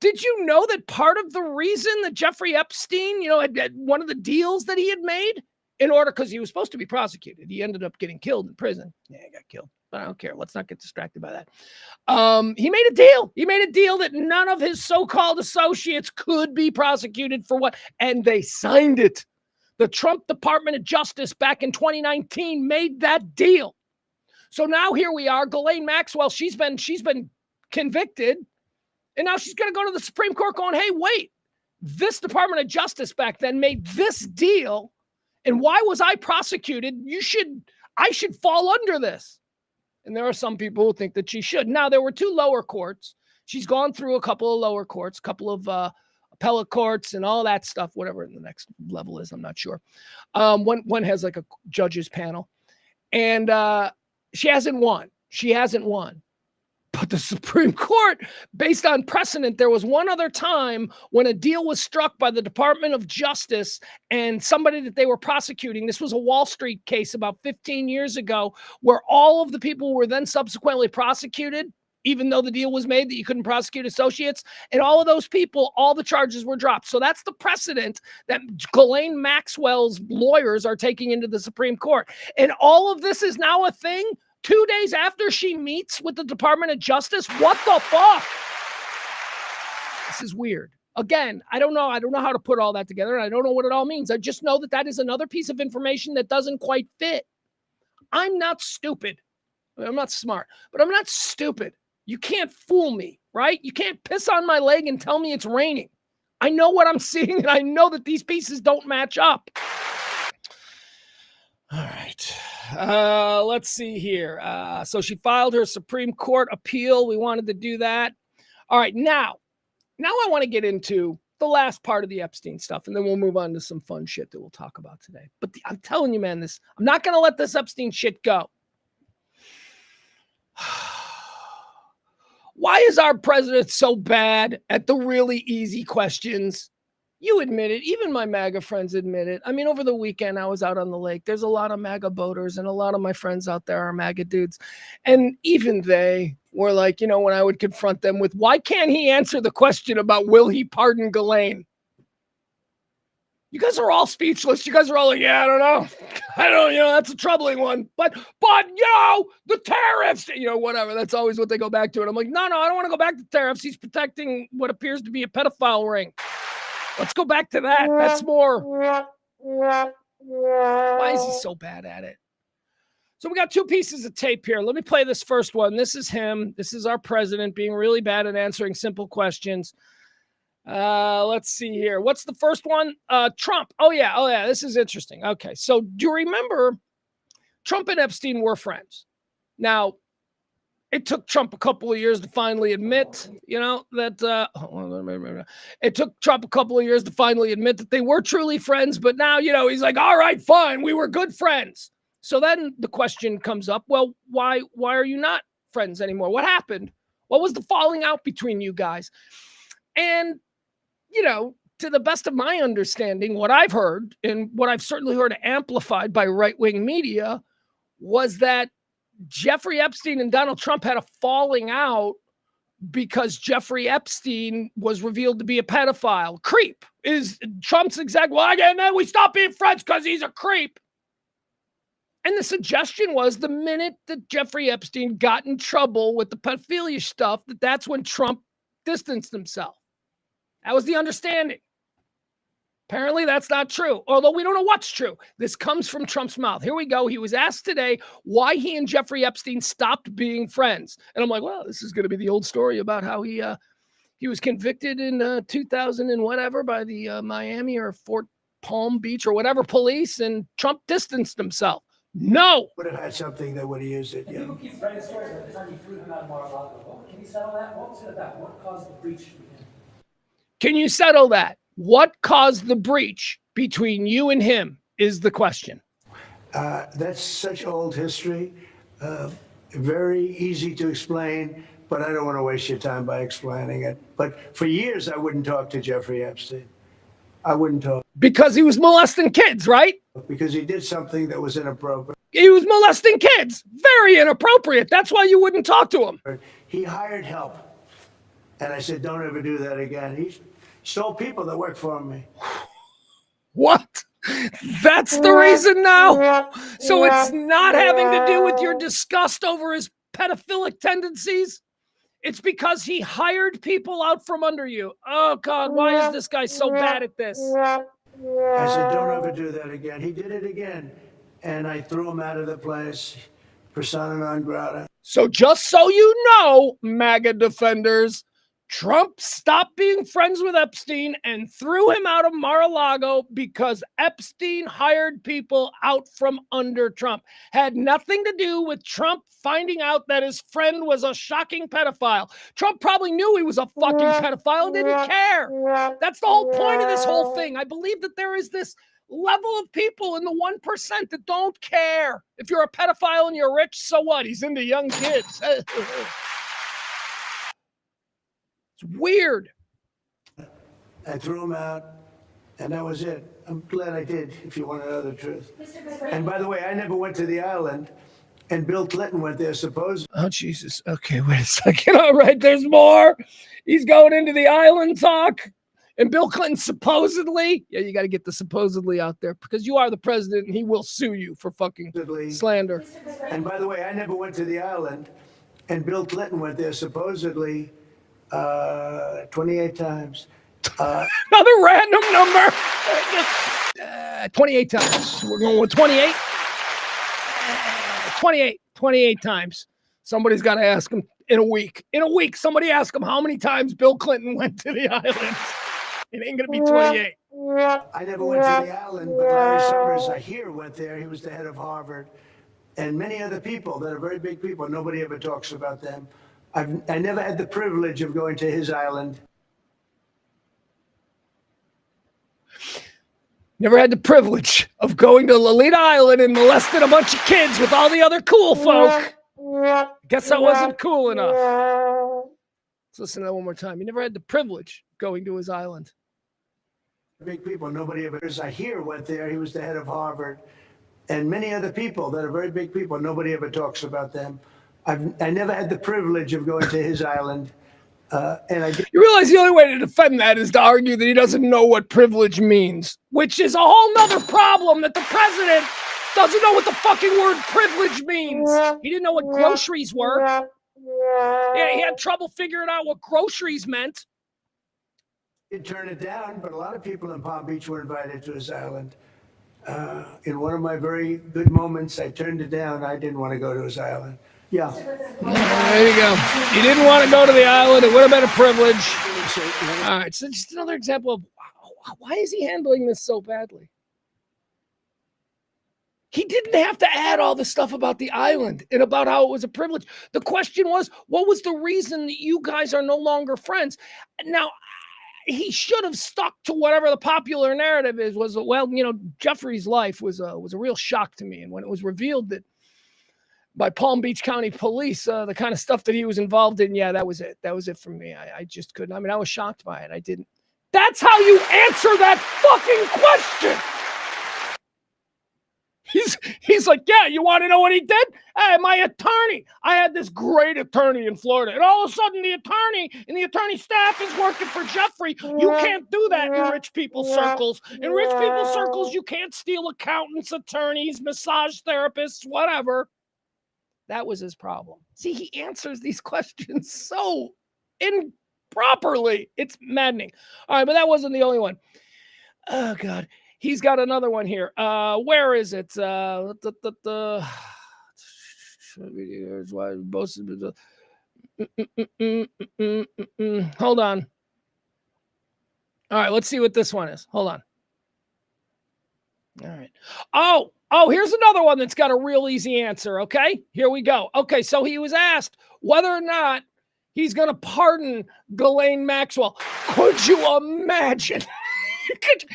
Did you know that part of the reason that Jeffrey Epstein, had one of the deals that he had made in order, because he was supposed to be prosecuted, he ended up getting killed in prison. Yeah, he got killed. But I don't care. Let's not get distracted by that. He made a deal. He made a deal that none of his so-called associates could be prosecuted for what, and they signed it. The Trump Department of Justice back in 2019 made that deal. So now here we are. Ghislaine Maxwell, she's been convicted, and now she's going to go to the Supreme Court going, hey, wait, this Department of Justice back then made this deal, and why was I prosecuted? I should fall under this. And there are some people who think that she should. Now, there were two lower courts. She's gone through a couple of lower courts, a couple of appellate courts and all that stuff, whatever the next level is, I'm not sure. One has like a judges panel. And she hasn't won. But the Supreme Court, based on precedent, there was one other time when a deal was struck by the Department of Justice and somebody that they were prosecuting. This was a Wall Street case about 15 years ago, where all of the people were then subsequently prosecuted, even though the deal was made that you couldn't prosecute associates. And all of those people, all the charges were dropped. So that's the precedent that Ghislaine Maxwell's lawyers are taking into the Supreme Court. And all of this is now a thing 2 days after she meets with the Department of Justice. What the fuck? This is weird. Again, I don't know how to put all that together, and I don't know what it all means. I just know that is another piece of information that doesn't quite fit. I'm not stupid. I'm not smart, but I'm not stupid. You can't fool me, right? You can't piss on my leg and tell me it's raining. I know what I'm seeing, and I know that these pieces don't match up. All right. Let's see here. So she filed her Supreme Court appeal. We wanted to do that. All right. Now I want to get into the last part of the Epstein stuff, and then we'll move on to some fun shit that we'll talk about today. But I'm telling you, man, I'm not going to let this Epstein shit go. Why is our president so bad at the really easy questions? You admit it. Even my MAGA friends admit it. I mean, over the weekend, I was out on the lake. There's a lot of MAGA boaters, and a lot of my friends out there are MAGA dudes. And even they were like, when I would confront them with, why can't he answer the question about will he pardon Ghislaine? You guys are all speechless. You guys are all like, yeah, I don't know. That's a troubling one. But, the tariffs, whatever. That's always what they go back to. And I'm like, no, I don't want to go back to tariffs. He's protecting what appears to be a pedophile ring. Let's go back to that. That's more. Why is he so bad at it? So we got two pieces of tape here. Let me play this first one. This is him. This is our president being really bad at answering simple questions. Let's see here. What's the first one? Trump. Oh, yeah. This is interesting. Okay. So do you remember Trump and Epstein were friends? Now, it took Trump a couple of years to finally admit, that it took Trump a couple of years to finally admit that they were truly friends. But now, he's like, all right, fine. We were good friends. So then the question comes up, well, why are you not friends anymore? What happened? What was the falling out between you guys? And, you know, to the best of my understanding, what I've heard and what I've certainly heard amplified by right-wing media was that Jeffrey Epstein and Donald Trump had a falling out because Jeffrey Epstein was revealed to be a pedophile. Creep is Trump's exact, well, and then we stopped being friends because he's a creep. And the suggestion was the minute that Jeffrey Epstein got in trouble with the pedophilia stuff, that's when Trump distanced himself. That was the understanding. Apparently, that's not true, although we don't know what's true. This comes from Trump's mouth. Here we go. He was asked today why he and Jeffrey Epstein stopped being friends. And I'm like, well, this is going to be the old story about how he was convicted in 2000 and whatever by the Miami or Fort Palm Beach or whatever police, and Trump distanced himself. No. Would have had something that would have used it. People keep writing stories about the time you threw him out of Mar-a-Lago. Can you settle that? What was it about? What caused the breach? Can you settle that? What caused the breach between you and him is the question. That's such old history. Very easy to explain, but I don't want to waste your time by explaining it. But for years, I wouldn't talk to Jeffrey Epstein. I wouldn't talk. Because he was molesting kids, right? Because he did something that was inappropriate. He was molesting kids. Very inappropriate. That's why you wouldn't talk to him. He hired help. And I said, don't ever do that again. He stole people that worked for me. What? That's the reason now? So it's not having to do with your disgust over his pedophilic tendencies? It's because he hired people out from under you. Oh, God, why is this guy so bad at this? I said, don't ever do that again. He did it again. And I threw him out of the place, persona non grata. So just so you know, MAGA defenders, Trump stopped being friends with Epstein and threw him out of Mar-a-Lago because Epstein hired people out from under Trump. Had nothing to do with Trump finding out that his friend was a shocking pedophile. Trump probably knew he was a fucking pedophile and didn't care. That's the whole point of this whole thing. I believe that there is this level of people in the 1% that don't care. If you're a pedophile and you're rich, so what? He's into young kids. It's weird. I threw him out, and that was it. I'm glad I did, if you want to know the truth. And by the way, I never went to the island, and Bill Clinton went there, supposedly. Oh, Jesus. Okay, wait a second. All right, there's more. He's going into the island talk. And Bill Clinton supposedly, yeah, you got to get the supposedly out there because you are the president and he will sue you for fucking slander. And by the way, I never went to the island, and Bill Clinton went there, supposedly, 28 times. Another random number. 28 times. We're going with 28. 28 times. Somebody's got to ask him in a week. In a week, somebody ask him how many times Bill Clinton went to the island. It ain't going to be 28. I never went to the island, but Larry Summers, I hear, went there. He was the head of Harvard. And many other people that are very big people. Nobody ever talks about them. I never had the privilege of going to his island. Never had the privilege of going to Lolita Island and molesting a bunch of kids with all the other cool folk. Guess I wasn't cool enough. Let's listen to that one more time. You never had the privilege of going to his island. Big people, nobody ever, I hear, went there. He was the head of Harvard. And many other people that are very big people. Nobody ever talks about them. I never had the privilege of going to his island. And I did. You realize the only way to defend that is to argue that he doesn't know what privilege means, which is a whole nother problem, that the president doesn't know what the fucking word privilege means. He didn't know what groceries were. Yeah, he had trouble figuring out what groceries meant. Didn't turn it down, but a lot of people in Palm Beach were invited to his island. In one of my very good moments, I turned it down. I didn't want to go to his island. Yeah. There you go. You didn't want to go to the island. It would have been a privilege. All right. So just another example of why is he handling this so badly? He didn't have to add all the stuff about the island and about how it was a privilege. The question was, what was the reason that you guys are no longer friends? Now, he should have stuck to whatever the popular narrative is. Was, well, Jeffrey's life was a real shock to me, and when it was revealed that by Palm Beach County Police, the kind of stuff that he was involved in, yeah, that was it. That was it for me. I just couldn't. I mean, I was shocked by it. I didn't. That's how you answer that fucking question. He's like, yeah, you want to know what he did? Hey, my attorney. I had this great attorney in Florida. And all of a sudden, the attorney and the attorney staff is working for Jeffrey. You can't do that in rich people's circles. In rich people's circles, you can't steal accountants, attorneys, massage therapists, whatever. That was his problem. See, he answers these questions so improperly. It's maddening. All right, but that wasn't the only one. Oh, God. He's got another one here. Where is it? Hold on. All right, let's see what this one is. Hold on. All right. Oh, here's another one that's got a real easy answer, okay? Here we go. Okay, so he was asked whether or not he's going to pardon Ghislaine Maxwell. Could you imagine?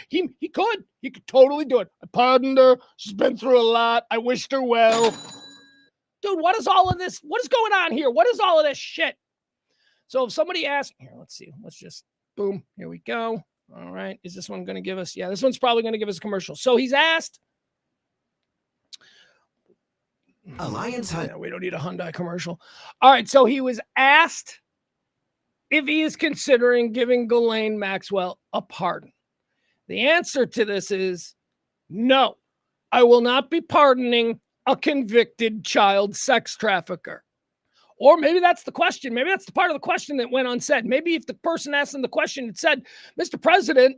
He could totally do it. I pardoned her. She's been through a lot. I wished her well. Dude, what is all of this? What is going on here? What is all of this shit? So if somebody asks, here, let's see. Let's just, boom, here we go. All right. Is this one going to give us? Yeah, this one's probably going to give us a commercial. So he's asked. Alliance Hunt. Yeah, we don't need a Hyundai commercial. All right. So he was asked if he is considering giving Ghislaine Maxwell a pardon. The answer to this is no. I will not be pardoning a convicted child sex trafficker. Or maybe that's the question. Maybe that's the part of the question that went unsaid. Maybe if the person asking the question had said, Mr. President,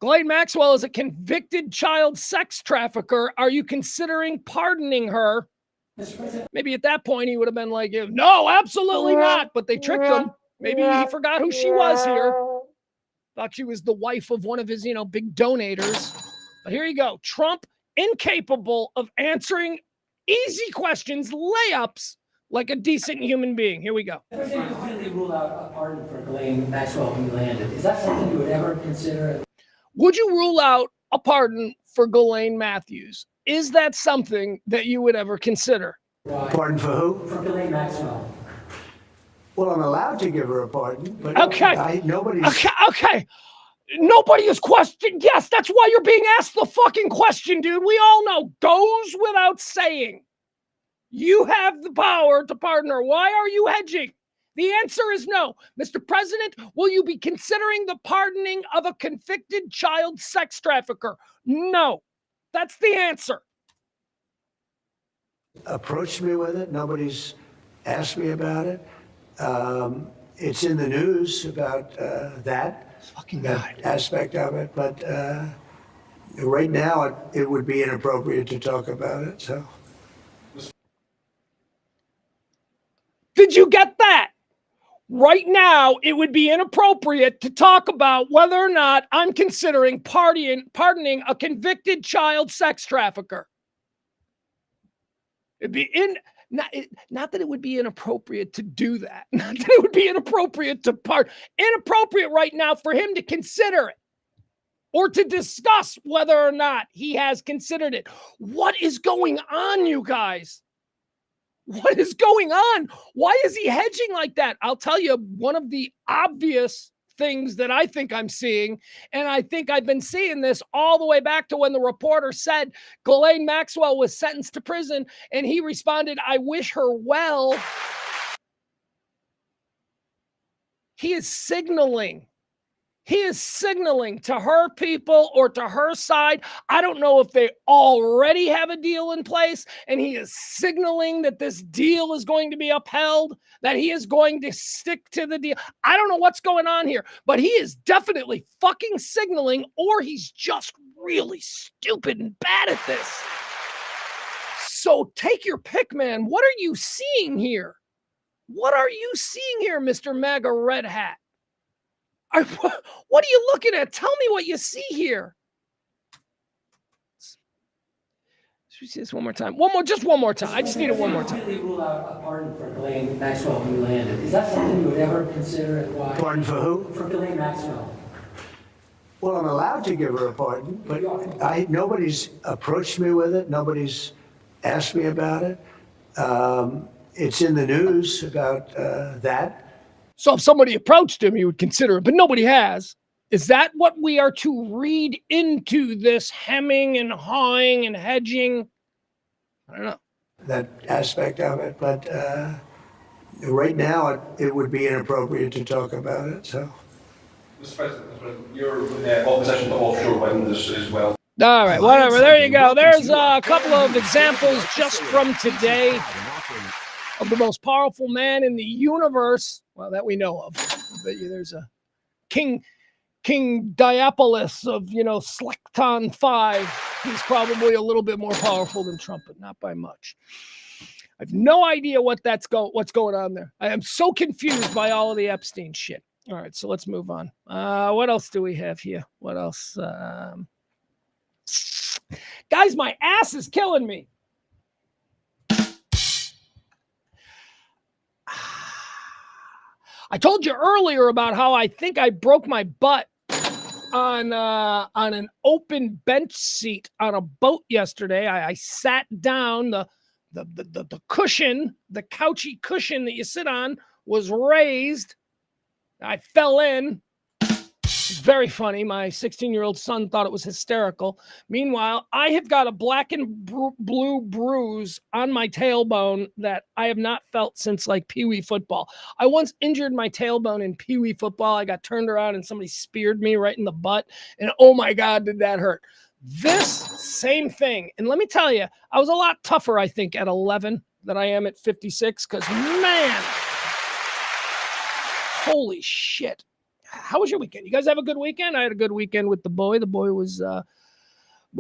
Ghislaine Maxwell is a convicted child sex trafficker. Are you considering pardoning her? Maybe at that point he would have been like, no, absolutely not. But they tricked him. Maybe he forgot who she was here. Thought she was the wife of one of his, big donators. But here you go. Trump, incapable of answering easy questions, layups, like a decent human being. Here we go. The president completely ruled out a pardon for Ghislaine Maxwell when he landed. Is that something you would ever consider? Would you rule out a pardon for Ghislaine Matthews? Is that something that you would ever consider? Pardon for who? For Ghislaine Maxwell. Well, I'm allowed to give her a pardon, but okay. Nobody's... Okay. Nobody is questioned. Yes, that's why you're being asked the fucking question, dude. We all know. Goes without saying. You have the power to pardon her. Why are you hedging? The answer is no. Mr. President, will you be considering the pardoning of a convicted child sex trafficker? No. That's the answer. Approached me with it. Nobody's asked me about it. It's in the news about that aspect of it, but right now it would be inappropriate to talk about it. So, did you get that? Right now, it would be inappropriate to talk about whether or not I'm considering pardoning a convicted child sex trafficker. It'd be not that it would be inappropriate to do that. Not that it would be inappropriate to inappropriate right now for him to consider it or to discuss whether or not he has considered it. What is going on, you guys? What is going on? Why is he hedging like that? I'll tell you one of the obvious things that I think I'm seeing, and I think I've been seeing this all the way back to when the reporter said Ghislaine Maxwell was sentenced to prison, and he responded, I wish her well. He is signaling to her people or to her side. I don't know if they already have a deal in place, and he is signaling that this deal is going to be upheld, that he is going to stick to the deal. I don't know what's going on here, but he is definitely fucking signaling, or he's just really stupid and bad at this. So take your pick, man. What are you seeing here? What are you seeing here, Mr. MAGA Red Hat? What are you looking at? Tell me what you see here. we see this one more time? Just one more time. I just need it one more time. Completely rule out a pardon for Ghislaine Maxwell when you landed. Is that something you would ever consider, and why? Pardon for who? For Ghislaine Maxwell. Well, I'm allowed to give her a pardon, but nobody's approached me with it. Nobody's asked me about it. It's in the news about that. So if somebody approached him, he would consider it, but nobody has. Is that what we are to read into this hemming and hawing and hedging? I don't know. That aspect of it, but right now it would be inappropriate to talk about it. So, Mr. President, your opposition to offshore wind as well. All right, whatever. There you go. There's a couple of examples just from today of the most powerful man in the universe. Well, that we know of. But there's a King Diapolis of, Slecton 5. He's probably a little bit more powerful than Trump, but not by much. I have no idea what's going on there. I am so confused by all of the Epstein shit. All right, so let's move on. What else do we have here? What else? Guys, my ass is killing me. I told you earlier about how I think I broke my butt on an open bench seat on a boat yesterday. I sat down. The cushion, the couchy cushion that you sit on, was raised. I fell in. It's very funny. My 16-year-old son thought it was hysterical. Meanwhile, I have got a black and blue bruise on my tailbone that I have not felt since like Pee Wee football. I once injured my tailbone in Pee Wee football. I got turned around and somebody speared me right in the butt. And oh my God, did that hurt. This same thing. And let me tell you, I was a lot tougher, I think, at 11 than I am at 56. Because, man, holy shit. How was your weekend? You guys have a good weekend? I had a good weekend with the boy. The boy was a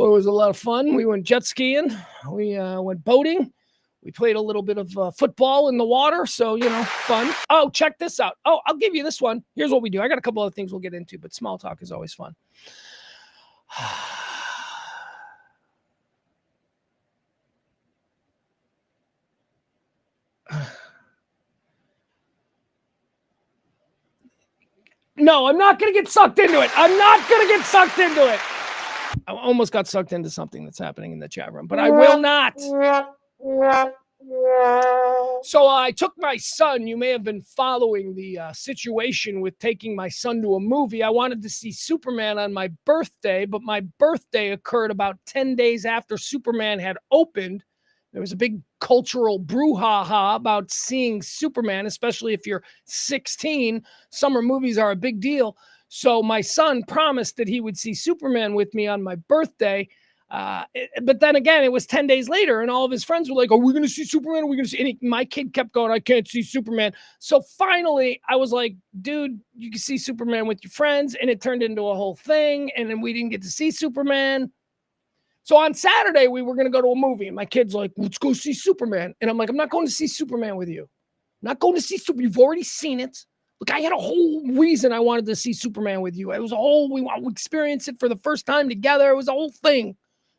lot of fun. We went jet skiing. We went boating. We played a little bit of football in the water. So, fun. Oh, check this out. Oh, I'll give you this one. Here's what we do. I got a couple other things we'll get into, but small talk is always fun. No, I'm not going to get sucked into it. I'm not going to get sucked into it. I almost got sucked into something that's happening in the chat room, but I will not. So I took my son. You may have been following the situation with taking my son to a movie. I wanted to see Superman on my birthday, but my birthday occurred about 10 days after Superman had opened. There was a big cultural brouhaha about seeing Superman, especially if you're 16. Summer movies are a big deal. So my son promised that he would see Superman with me on my birthday. But then again, it was 10 days later, and all of his friends were like, are we going to see Superman? Are we going to see? And my kid kept going, I can't see Superman. So finally, I was like, dude, you can see Superman with your friends. And it turned into a whole thing. And then we didn't get to see Superman. So on Saturday, we were going to go to a movie, and my kid's like, let's go see Superman. And I'm like, I'm not going to see Superman with you. I'm not going to see Superman. You've already seen it. Look, I had a whole reason I wanted to see Superman with you. It was we want to experience it for the first time together. It was a whole thing.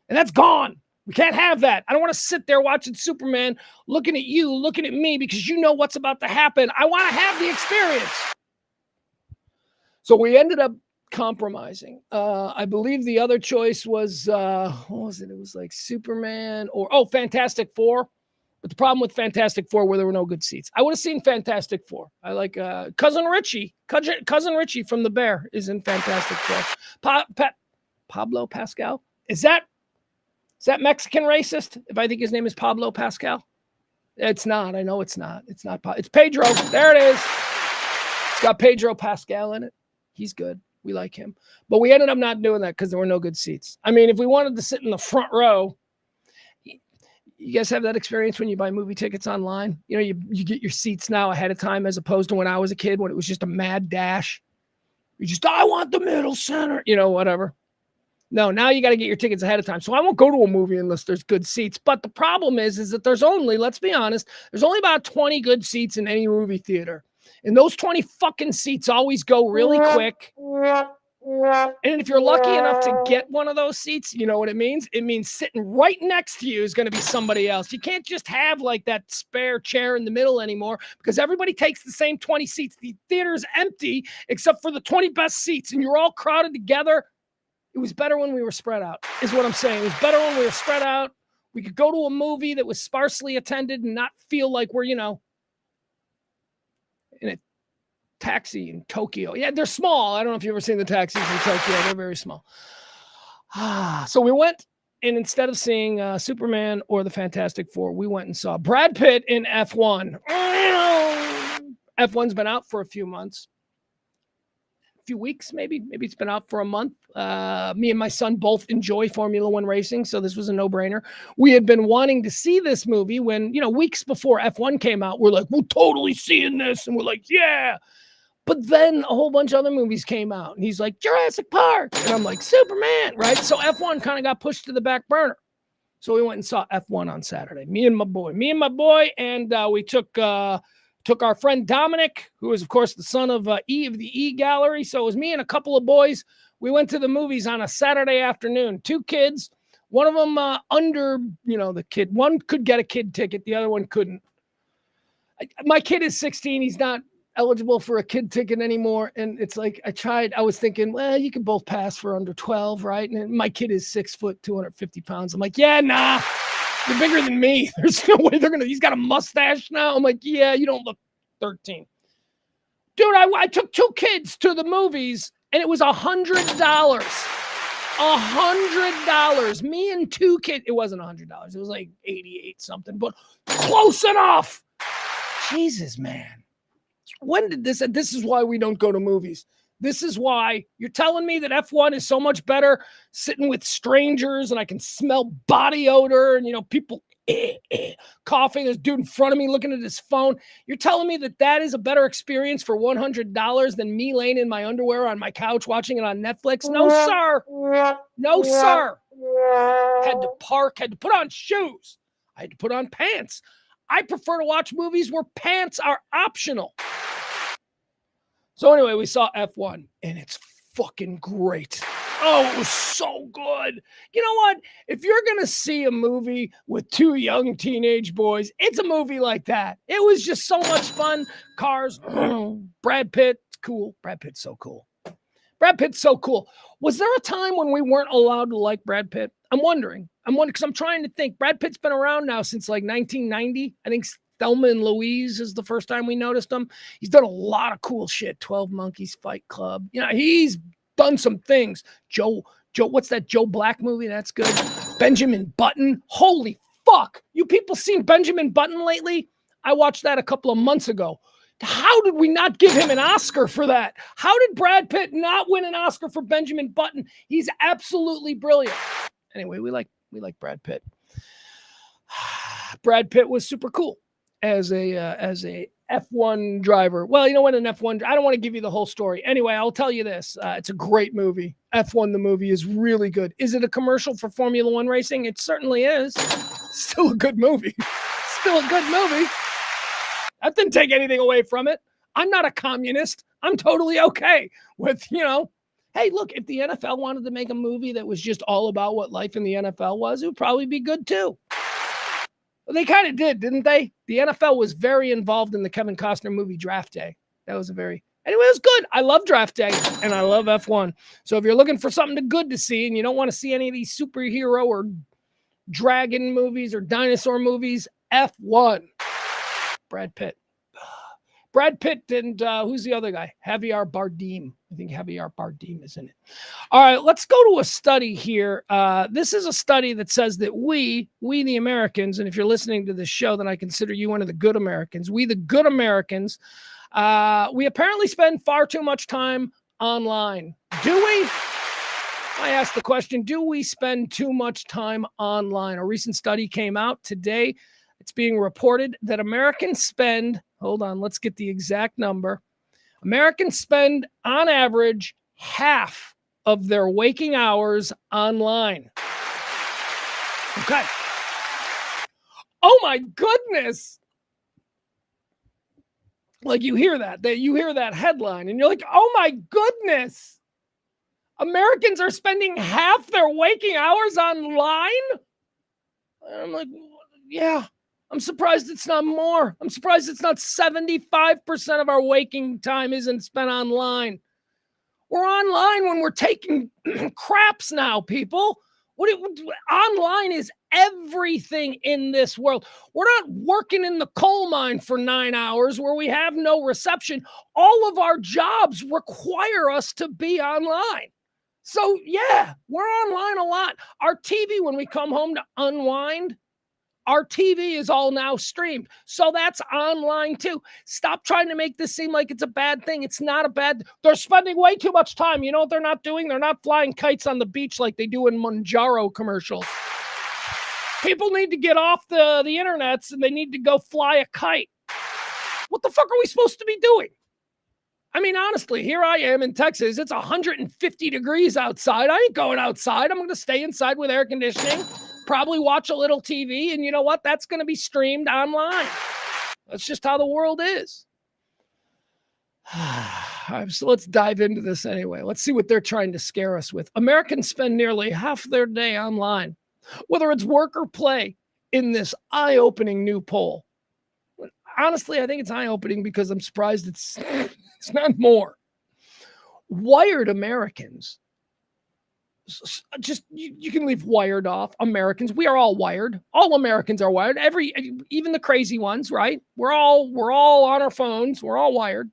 And that's gone. We can't have that. I don't want to sit there watching Superman, looking at you, looking at me, because you know what's about to happen. I want to have the experience. So we ended up compromising. I believe the other choice was, what was it? It was like Superman or, Fantastic Four. But the problem with Fantastic Four were there were no good seats. I would have seen Fantastic Four. I like Cousin Richie. Cousin Richie from The Bear is in Fantastic Four. Pablo Pascal? Is that Mexican racist? If I think his name is Pablo Pascal? It's not. I know it's not. It's not. It's Pedro. There it is. It's got Pedro Pascal in it. He's good. We like him. But we ended up not doing that because there were no good seats. I mean, if we wanted to sit in the front row, you guys have that experience when you buy movie tickets online? You know, you get your seats now ahead of time as opposed to when I was a kid when it was just a mad dash. You just, I want the middle center, whatever. No, now you got to get your tickets ahead of time. So I won't go to a movie unless there's good seats. But the problem is that there's only, let's be honest, there's only about 20 good seats in any movie theater. And those 20 fucking seats always go really quick. And if you're lucky enough to get one of those seats, you know what it means? It means sitting right next to you is going to be somebody else. You can't just have like that spare chair in the middle anymore because everybody takes the same 20 seats. The theater's empty except for the 20 best seats and you're all crowded together. It was better when we were spread out, is what I'm saying. It was better when we were spread out. We could go to a movie that was sparsely attended and not feel like we're, in a taxi in Tokyo. Yeah, they're small. I don't know if you've ever seen the taxis in Tokyo. They're very small. So we went, and instead of seeing Superman or the Fantastic Four, we went and saw Brad Pitt in F1. F1's been out for a few months. Few weeks, maybe it's been out for a month. Me and my son both enjoy Formula One racing, so this was a no-brainer. We had been wanting to see this movie when, weeks before F1 came out, we're like, we're totally seeing this, and we're like, yeah. But then a whole bunch of other movies came out, and he's like, Jurassic Park, and I'm like, Superman, right? So F1 kind of got pushed to the back burner. So we went and saw F1 on Saturday. Me and my boy, and we took our friend Dominic, who is, of course, the son of E of the E Gallery. So it was me and a couple of boys. We went to the movies on a Saturday afternoon. 2 kids, one of them under, the kid. One could get a kid ticket. The other one couldn't. My kid is 16. He's not eligible for a kid ticket anymore. And it's like, I was thinking, well, you can both pass for under 12, right? And my kid is 6 foot, 250 pounds. I'm like, yeah, nah. You're bigger than me. There's no way he's got a mustache now. I'm like, yeah, you don't look 13. Dude, I took 2 kids to the movies and it was $100. $100. Me and 2 kids. It wasn't $100. It was like 88 something, but close enough. Jesus, man. When did this is why we don't go to movies. This is why you're telling me that F1 is so much better sitting with strangers and I can smell body odor and, people coughing. There's a dude in front of me looking at his phone. You're telling me that is a better experience for $100 than me laying in my underwear on my couch watching it on Netflix? No, sir. No, sir. Had to park, had to put on shoes. I had to put on pants. I prefer to watch movies where pants are optional. So anyway, we saw F1, and it's fucking great. Oh, it was so good. You know what? If you're going to see a movie with 2 young teenage boys, it's a movie like that. It was just so much fun. Cars, Brad Pitt, cool. Brad Pitt's so cool. Was there a time when we weren't allowed to like Brad Pitt? I'm wondering because I'm trying to think. Brad Pitt's been around now since like 1990. I think Thelma and Louise is the first time we noticed him. He's done a lot of cool shit. 12 Monkeys, Fight Club. He's done some things. Joe, what's that Joe Black movie? That's good. Benjamin Button. Holy fuck. You people seen Benjamin Button lately? I watched that a couple of months ago. How did we not give him an Oscar for that? How did Brad Pitt not win an Oscar for Benjamin Button? He's absolutely brilliant. Anyway, we like Brad Pitt. Brad Pitt was super cool as a F1 driver. Well, you know what, an F1, I don't want to give you the whole story. Anyway, I'll tell you this. It's a great movie. F1, the movie, is really good. Is it a commercial for Formula One racing? It certainly is. Still a good movie. That didn't take anything away from it. I'm not a communist. I'm totally okay with, hey, look, if the NFL wanted to make a movie that was just all about what life in the NFL was, it would probably be good too. Well, they kind of did, didn't they? The NFL was very involved in the Kevin Costner movie Draft Day. Anyway, it was good. I love Draft Day and I love F1. So if you're looking for something good to see and you don't want to see any of these superhero or dragon movies or dinosaur movies, F1. Brad Pitt and who's the other guy? Javier Bardem. I think Javier Bardem is in it. All right, let's go to a study here. This is a study that says that we the Americans, and if you're listening to this show, then I consider you one of the good Americans. We, the good Americans, we apparently spend far too much time online. Do we? I asked the question, do we spend too much time online? A recent study came out today. It's being reported that Americans spend, hold on, let's get the exact number. Americans spend, on average, half of their waking hours online. Okay. Oh my goodness. Like you hear that headline and you're like, oh my goodness. Americans are spending half their waking hours online. And I'm like, yeah, I'm surprised it's not more. I'm surprised it's not 75% of our waking time isn't spent online. We're online when we're taking craps now, people. Online is everything in this world. We're not working in the coal mine for 9 hours where we have no reception. All of our jobs require us to be online. So yeah, we're online a lot. Our TV, when we come home to unwind, our TV is all now streamed. So that's online too. Stop trying to make this seem like it's a bad thing. It's not a bad. They're spending way too much time. You know what they're not doing? They're not flying kites on the beach like they do in Manjaro commercials. People need to get off the internets and they need to go fly a kite. What the fuck are we supposed to be doing? I mean, honestly, here I am in Texas. It's 150 degrees outside. I ain't going outside. I'm going to stay inside with air conditioning, probably watch a little TV. And you know what? That's going to be streamed online. That's just how the world is. All right, so let's dive into this anyway. Let's see what they're trying to scare us with. Americans spend nearly half their day online, whether it's work or play, in this eye-opening new poll. Honestly, I think it's eye-opening because I'm surprised it's not more. Wired Americans, just you can leave wired off. Americans, we are all wired. All Americans are wired. Even the crazy ones, right? We're all on our phones. We're all wired.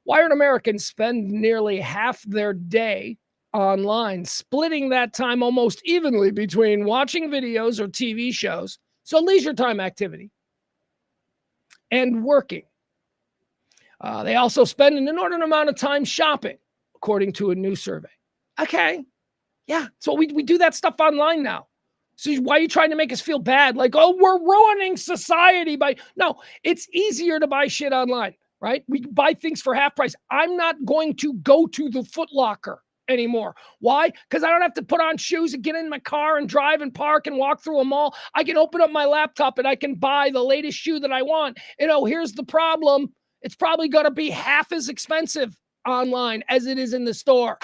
Wired Americans spend nearly half their day online, splitting that time almost evenly between watching videos or TV shows, so leisure time activity, and working. They also spend an inordinate amount of time shopping, according to a new survey. Okay. Yeah. So we do that stuff online now. So why are you trying to make us feel bad? Like, oh, we're ruining society by... No, it's easier to buy shit online, right? We buy things for half price. I'm not going to go to the Foot Locker anymore. Why? Because I don't have to put on shoes and get in my car and drive and park and walk through a mall. I can open up my laptop and I can buy the latest shoe that I want. Here's the problem. It's probably going to be half as expensive online as it is in the store.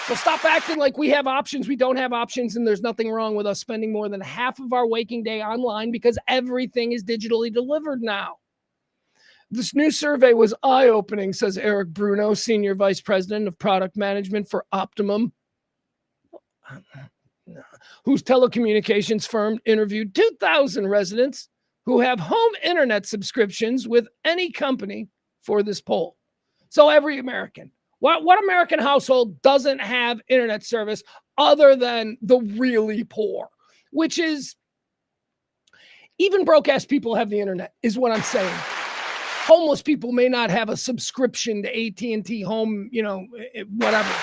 So stop acting like we have options. We don't have options, and there's nothing wrong with us spending more than half of our waking day online because everything is digitally delivered now. This new survey was eye-opening, says Eric Bruno, Senior Vice President of Product Management for Optimum, whose telecommunications firm interviewed 2,000 residents who have home internet subscriptions with any company for this poll. So every American. What American household doesn't have internet service other than the really poor? Which is, even broke-ass people have the internet, is what I'm saying. Homeless people may not have a subscription to AT&T Home, whatever.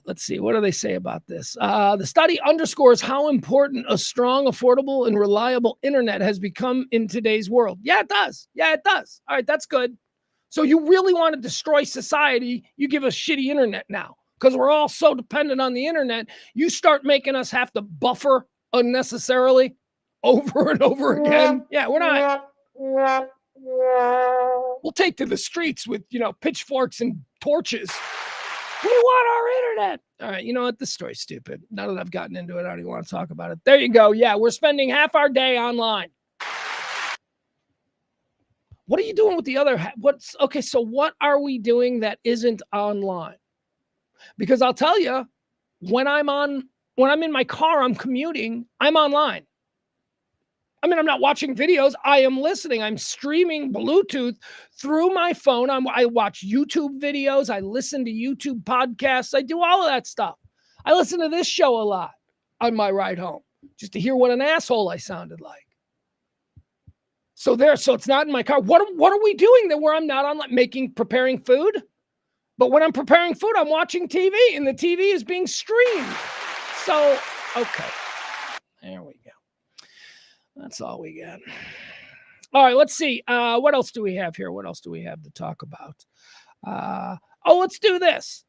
Let's see. What do they say about this? The study underscores how important a strong, affordable, and reliable internet has become in today's world. Yeah, it does. All right, that's good. So you really want to destroy society, you give us shitty internet now because we're all so dependent on the internet. You start making us have to buffer unnecessarily over and over again. Yeah, we're not. We'll take to the streets with, pitchforks and torches. We want our internet. All right, you know what? This story's stupid. Now that I've gotten into it, I don't even want to talk about it. There you go. Yeah, we're spending half our day online. What are you doing with the other half? Okay, so what are we doing that isn't online? Because I'll tell you, when I'm in my car, I'm commuting, I'm online. I mean, I'm not watching videos. I am listening. I'm streaming Bluetooth through my phone. I watch YouTube videos. I listen to YouTube podcasts. I do all of that stuff. I listen to this show a lot on my ride home just to hear what an asshole I sounded like. So it's not in my car. What are we doing there where I'm not on preparing food? But when I'm preparing food, I'm watching TV and the TV is being streamed. So, okay. There we go. That's all we got. All right, let's see. What else do we have here? What else do we have to talk about? Let's do this.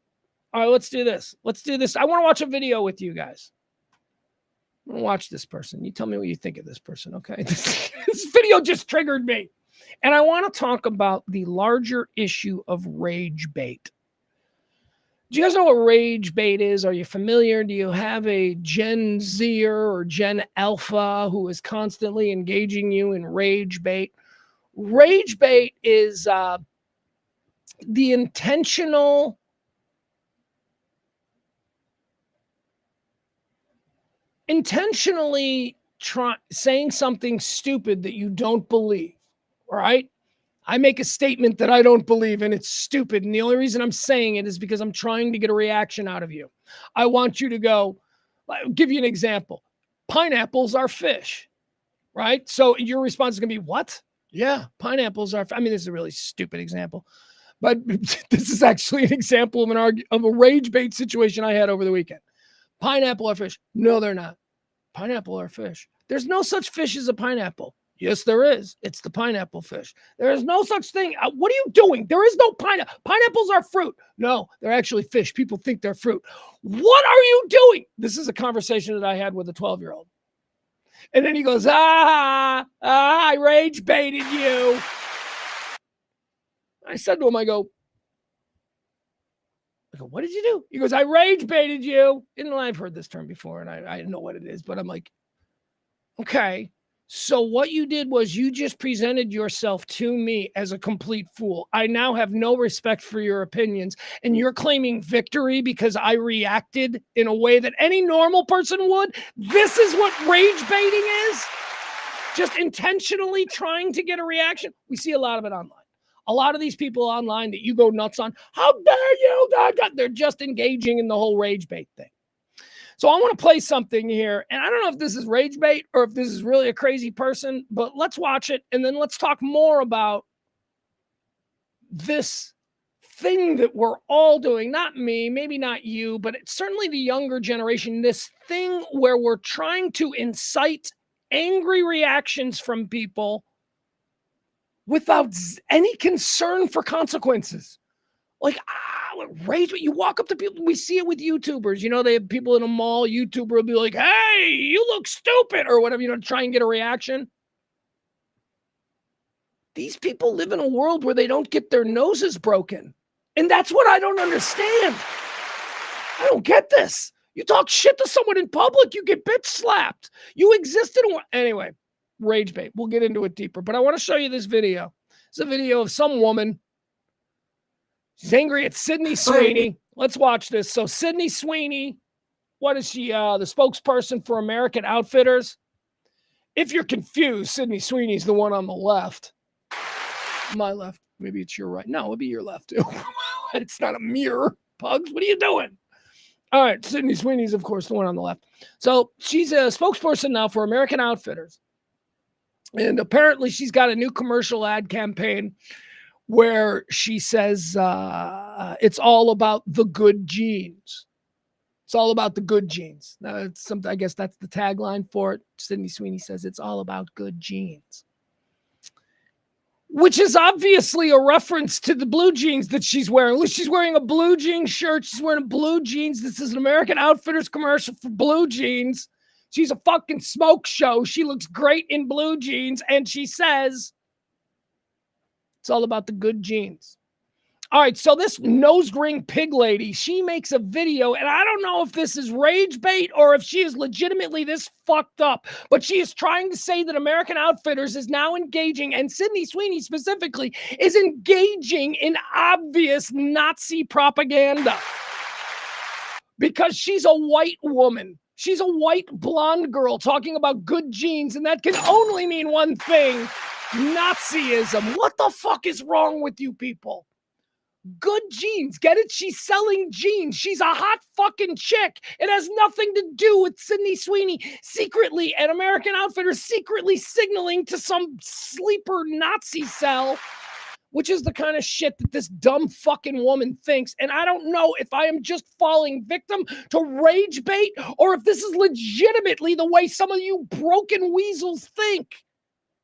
All right, let's do this. I want to watch a video with you guys. I'm going to watch this person. You tell me what you think of this person, okay? This video just triggered me. And I want to talk about the larger issue of rage bait. Do you guys know what rage bait is? Are you familiar? Do you have a Gen Zer or Gen Alpha who is constantly engaging you in rage bait? Rage bait is the intentionally saying something stupid that you don't believe, right? I make a statement that I don't believe and it's stupid. And the only reason I'm saying it is because I'm trying to get a reaction out of you. I want you to go, I'll give you an example. Pineapples are fish, right? So your response is going to be, what? Yeah, pineapples are, I mean, this is a really stupid example, but this is actually an example of a rage bait situation I had over the weekend. Pineapple are fish. No, they're not. Pineapple are fish. There's no such fish as a pineapple. Yes, there is. It's the pineapple fish. There is no such thing. What are you doing? There is no pineapple. Pineapples are fruit. No, they're actually fish. People think they're fruit. What are you doing? This is a conversation that I had with a 12-year-old. And then he goes, I rage baited you. I said to him, I go, what did you do? He goes, I rage baited you. And I've heard this term before, and I know what it is, but I'm like, okay. So what you did was you just presented yourself to me as a complete fool. I now have no respect for your opinions, and you're claiming victory because I reacted in a way that any normal person would. This is what rage baiting is. Just intentionally trying to get a reaction. We see a lot of it online. A lot of these people online that you go nuts on, how dare you? They're just engaging in the whole rage bait thing. So I want to play something here, and I don't know if this is rage bait or if this is really a crazy person, but let's watch it, and then let's talk more about this thing that we're all doing. Not me, maybe not you, but it's certainly the younger generation, this thing where we're trying to incite angry reactions from people without any concern for consequences. Like, rage, you walk up to people, we see it with YouTubers, they have people in a mall, YouTuber will be like, hey, you look stupid, or whatever, to try and get a reaction. These people live in a world where they don't get their noses broken. And that's what I don't understand. I don't get this. You talk shit to someone in public, you get bitch slapped. You exist in anyway, rage bait. We'll get into it deeper, but I want to show you this video. It's a video of some woman. She's angry at Sydney Sweeney. Let's watch this. So Sydney Sweeney, what is she? The spokesperson for American Outfitters. If you're confused, Sydney Sweeney's the one on the left. My left. Maybe it's your right. No, it'll be your left too. It's not a mirror. Pugs, what are you doing? All right, Sydney Sweeney's, of course, the one on the left. So she's a spokesperson now for American Outfitters. And apparently she's got a new commercial ad campaign where she says it's all about the good genes. It's all about the good genes. Now, it's something, I guess that's the tagline for it. Sydney Sweeney says it's all about good genes, which is obviously a reference to the blue jeans that she's wearing. Look, she's wearing a blue jean shirt. She's wearing blue jeans. This is an American Outfitters commercial for blue jeans. She's a fucking smoke show. She looks great in blue jeans, and she says it's all about the good genes. All right, so this nose ring pig lady, she makes a video, and I don't know if this is rage bait or if she is legitimately this fucked up, but she is trying to say that American Outfitters is now engaging, and Sydney Sweeney specifically, is engaging in obvious Nazi propaganda because she's a white woman. She's a white blonde girl talking about good genes, and that can only mean one thing: Nazism. What the fuck is wrong with you people? Good genes. Get it? She's selling jeans. She's a hot fucking chick. It has nothing to do with Sydney Sweeney secretly and American Outfitters secretly signaling to some sleeper Nazi cell, which is the kind of shit that this dumb fucking woman thinks. And I don't know if I am just falling victim to rage bait or if this is legitimately the way some of you broken weasels think.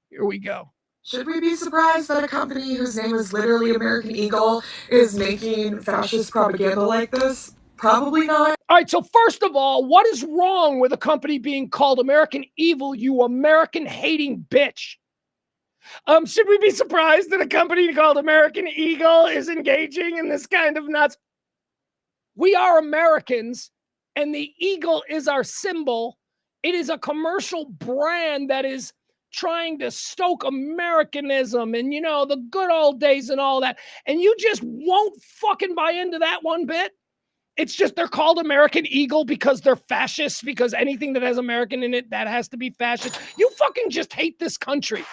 Here we go. Should we be surprised that a company whose name is literally American Eagle is making fascist propaganda like this? Probably not. All right, so first of all, what is wrong with a company being called American Evil, you American-hating bitch? Should we be surprised that a company called American Eagle is engaging in this kind of nuts? We are Americans, and the eagle is our symbol. It is a commercial brand that is trying to stoke Americanism and, the good old days and all that. And you just won't fucking buy into that one bit. It's just they're called American Eagle because they're fascists, because anything that has American in it, that has to be fascist. You fucking just hate this country.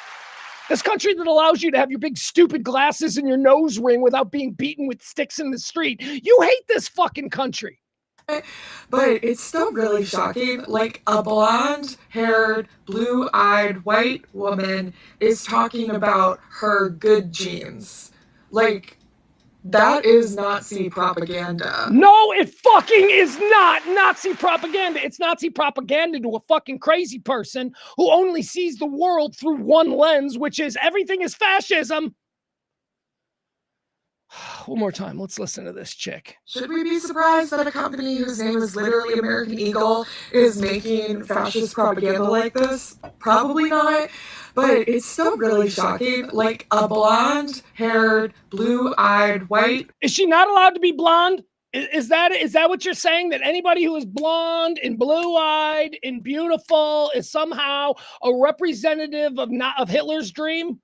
This country that allows you to have your big stupid glasses and your nose ring without being beaten with sticks in the street. You hate this fucking country. But it's still really shocking. Like, a blonde-haired, blue-eyed white woman is talking about her good genes. Like, that is Nazi propaganda. No, it fucking is not Nazi propaganda. It's Nazi propaganda to a fucking crazy person who only sees the world through one lens, which is everything is fascism. One more time. Let's listen to this chick. Should we be surprised that a company whose name is literally American Eagle is making fascist propaganda like this? Probably not. But it's still really shocking. Like, a blonde-haired, blue-eyed, white... Is she not allowed to be blonde? Is that what you're saying? That anybody who is blonde and blue-eyed and beautiful is somehow a representative of Hitler's dream?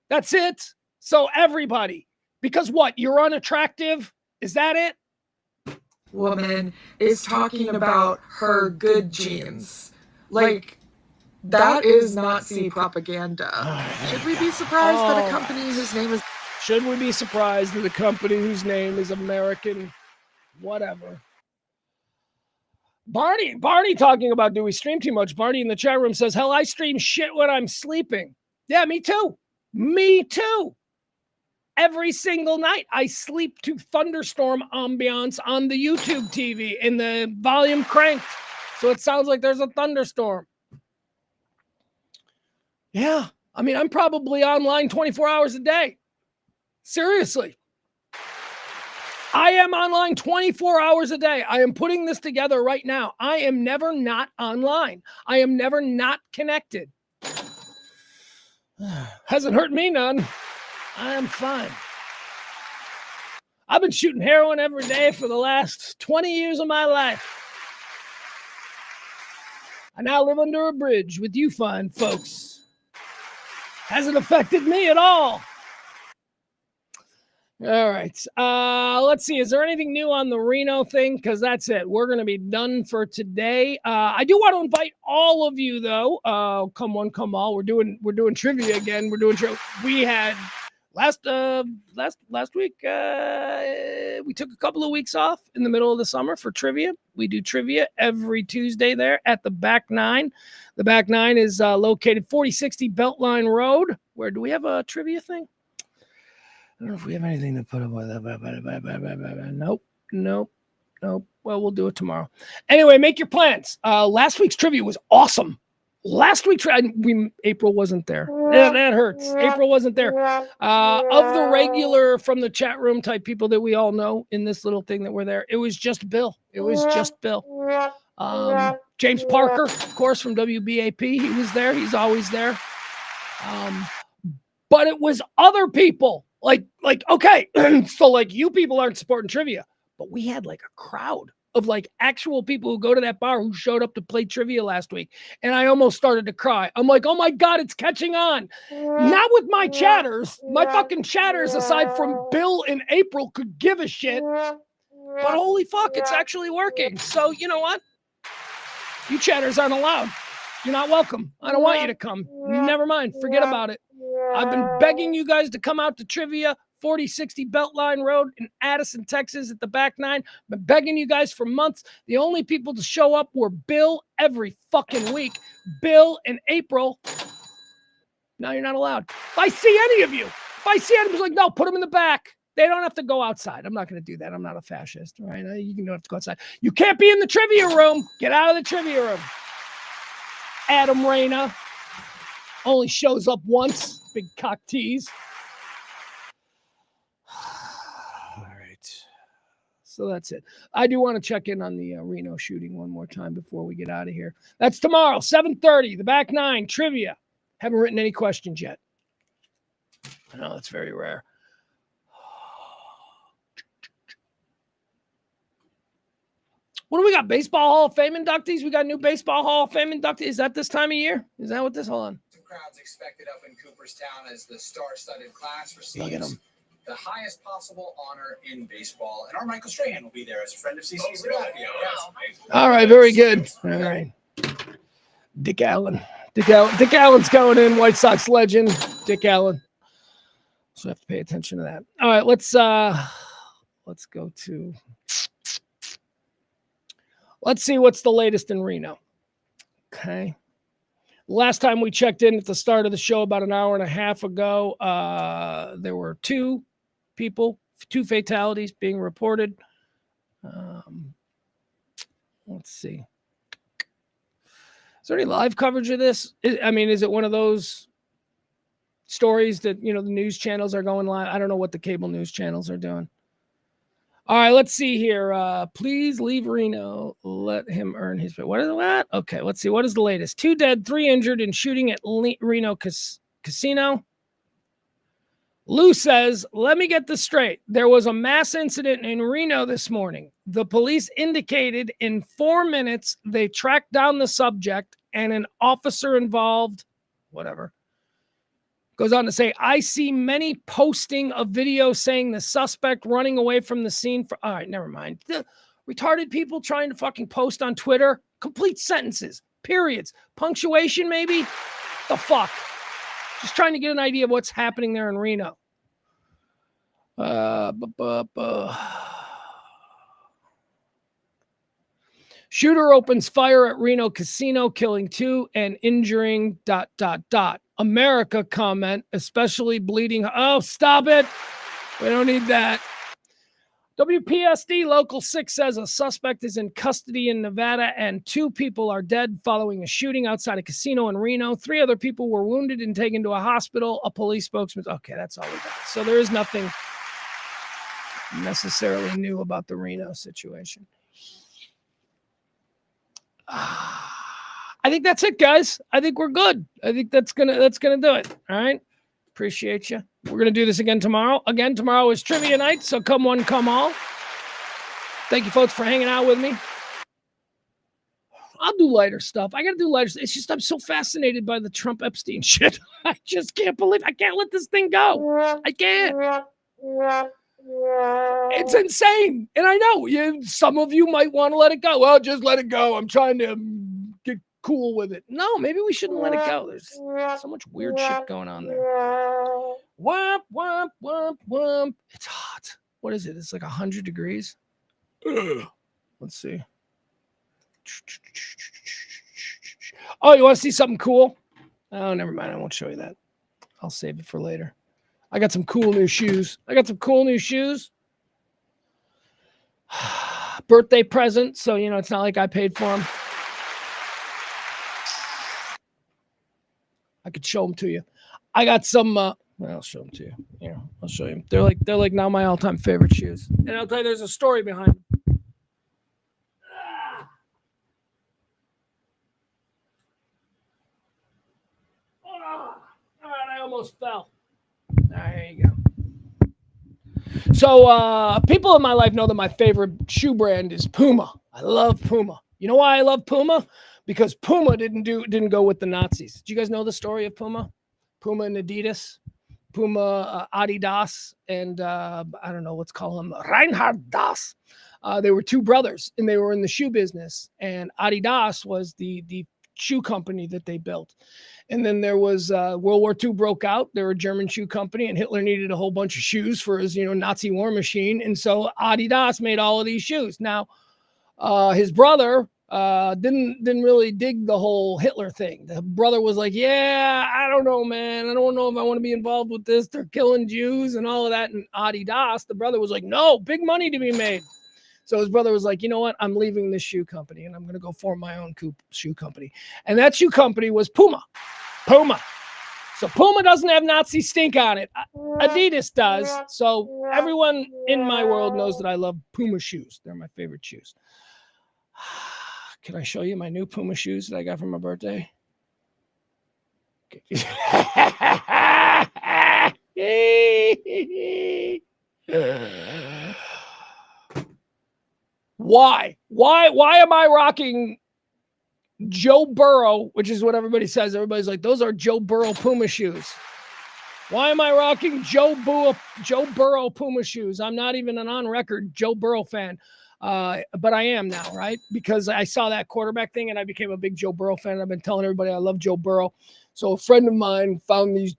That's it? So everybody. Because what? You're unattractive? Is that it? Woman is talking about her good genes. Like, that is Nazi propaganda. Should we be surprised that a company whose name is... Should we be surprised that a company whose name is American? Whatever. Barney talking about, do we stream too much? Barney in the chat room says, hell, I stream shit when I'm sleeping. Yeah, me too. Me too. Every single night, I sleep to thunderstorm ambiance on the YouTube TV and the volume cranked. So it sounds like there's a thunderstorm. Yeah. I mean, I'm probably online 24 hours a day. Seriously. I am online 24 hours a day. I am putting this together right now. I am never not online. I am never not connected. Hasn't hurt me none. I am fine. I've been shooting heroin every day for the last 20 years of my life. I now live under a bridge with you fine folks. Hasn't affected me at all. All right. Let's see. Is there anything new on the Reno thing? Because that's it. We're going to be done for today. I do want to invite all of you, though. Come one, come all. We're doing trivia again. We had last week. We took a couple of weeks off in the middle of the summer for trivia. We do trivia every Tuesday there at the Back Nine. The Back Nine is located 4060 Beltline Road. Where do we have a trivia thing? I don't know if we have anything to put up with that. Nope. Well, we'll do it tomorrow. Anyway, make your plans. Last week's trivia was awesome. April wasn't there. That hurts. April wasn't there. Of the regular from the chat room type people that we all know in this little thing that were there, it was just Bill. James Parker, of course, from WBAP. He was there. He's always there. But it was other people. Like, okay, so like you people aren't supporting trivia, but we had like a crowd of like actual people who go to that bar who showed up to play trivia last week. And I almost started to cry. I'm like, oh my God, it's catching on. Not with my chatters. My fucking chatters, aside from Bill and April, could give a shit. But holy fuck, it's actually working. So you know what? You chatters aren't allowed. You're not welcome. I don't want you to come. Never mind. Forget about it. I've been begging you guys to come out to trivia, 4060 Beltline Road in Addison, Texas at the Back Nine. Been begging you guys for months. The only people to show up were Bill every fucking week. Bill and April. Now you're not allowed. If I see any of you, who's like, no, put them in the back. They don't have to go outside. I'm not going to do that. I'm not a fascist, right? You don't have to go outside. You can't be in the trivia room. Get out of the trivia room. Adam Reyna only shows up once. Big cock tease. All right. So that's it. I do want to check in on the Reno shooting one more time before we get out of here. That's tomorrow, 7:30, the Back Nine, trivia. Haven't written any questions yet. I know it's very rare. What do we got? Baseball Hall of Fame inductees? We got new Baseball Hall of Fame inductees. Is that this time of year? Is that what this? Hold on. Some crowds expected up in Cooperstown as the star-studded class Look at receives him. the highest possible honor in baseball. And our Michael Strahan will be there as a friend of CC's. All right, very good. All right. Dick Allen. Dick Allen's going in, White Sox legend. Dick Allen. So I have to pay attention to that. All right, let's go to. Let's see what's the latest in Reno. Okay. Last time we checked in at the start of the show about an hour and a half ago, there were two fatalities being reported. Let's see. Is there any live coverage of this? I mean, is it one of those stories that, the news channels are going live? I don't know what the cable news channels are doing. All right, let's see here. Please leave Reno. Let him earn his. What is that? Okay, let's see. What is the latest? 2 dead, 3 injured in shooting at Reno Casino. Lou says, let me get this straight. There was a mass incident in Reno this morning. The police indicated in 4 minutes they tracked down the subject and an officer involved, whatever. Goes on to say, I see many posting of videos saying the suspect running away from the scene. All right, never mind. The retarded people trying to fucking post on Twitter. Complete sentences, periods, punctuation maybe. The fuck? Just trying to get an idea of what's happening there in Reno. Shooter opens fire at Reno Casino, killing 2 and injuring ... America comment, especially bleeding. Oh, stop it. We don't need that. WPSD Local 6 says a suspect is in custody in Nevada and 2 people are dead following a shooting outside a casino in Reno. 3 other people were wounded and taken to a hospital. A police spokesman. Okay, that's all we got. So there is nothing necessarily new about the Reno situation. I think that's it, guys. I think we're good. I think that's gonna do it. All right. Appreciate you. We're gonna do this again tomorrow. Again, tomorrow is trivia night, so come one, come all. Thank you, folks, for hanging out with me. I'll do lighter stuff. I gotta do lighter stuff. It's just I'm so fascinated by the Trump Epstein shit. I just can't believe I can't let this thing go. I can't. It's insane. And I know some of you might want to let it go. Well, just let it go. I'm trying to get cool with it. No, maybe we shouldn't let it go. There's so much weird shit going on there. Womp, womp, womp, womp. It's hot. What is it? It's like 100 degrees. Let's see. Oh, you want to see something cool? Oh, never mind. I won't show you that. I'll save it for later. I got some cool new shoes. Birthday present. So, it's not like I paid for them. I could show them to you. I got some, I'll show them to you. Yeah, I'll show you. They're like now my all-time favorite shoes. And I'll tell you, there's a story behind them. All right, I almost fell. There you go. So people in my life know that my favorite shoe brand is Puma. I love Puma. You know why I love Puma? Because Puma didn't go with the Nazis. Do you guys know the story of Puma? Puma and Adidas. Puma, Adidas, and I don't know, let's call him Reinhard Das. They were 2 brothers, and they were in the shoe business. And Adidas was the shoe company that they built. And then there was World War II broke out. They were a German shoe company, and Hitler needed a whole bunch of shoes for his, Nazi war machine. And so Adidas made all of these shoes. Now, his brother didn't really dig the whole Hitler thing. The brother was like, yeah, I don't know, man. I don't know if I want to be involved with this. They're killing Jews and all of that. And Adidas, the brother was like, no, big money to be made. So his brother was like, you know what? I'm leaving this shoe company and I'm going to go form my own shoe company. And that shoe company was Puma. So Puma doesn't have Nazi stink on it. Adidas does. So everyone in my world knows that I love Puma shoes. They're my favorite shoes. Can I show you my new Puma shoes that I got for my birthday? Why am I rocking Joe Burrow, which is what everybody says? Everybody's like, those are Joe Burrow Puma shoes. Why am I rocking Joe Burrow Puma shoes? I'm not even an on-record Joe Burrow fan, but I am now, right? Because I saw that quarterback thing and I became a big Joe Burrow fan. I've been telling everybody I love Joe Burrow. So a friend of mine found these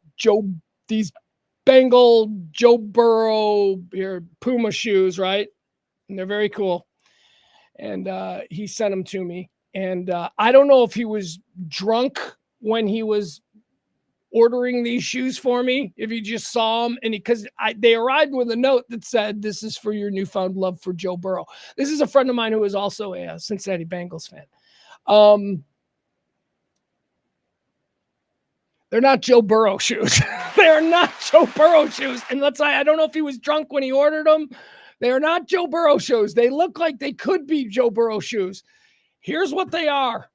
Bengal Joe Burrow Puma shoes, right? And they're very cool. And he sent them to me. And I don't know if he was drunk when he was ordering these shoes for me, if you just saw them, and because they arrived with a note that said, "This is for your newfound love for Joe Burrow." This is a friend of mine who is also a Cincinnati Bengals fan. They're not Joe Burrow shoes. They are not Joe Burrow shoes. And I don't know if he was drunk when he ordered them. They are not Joe Burrow shoes. They look like they could be Joe Burrow shoes. Here's what they are.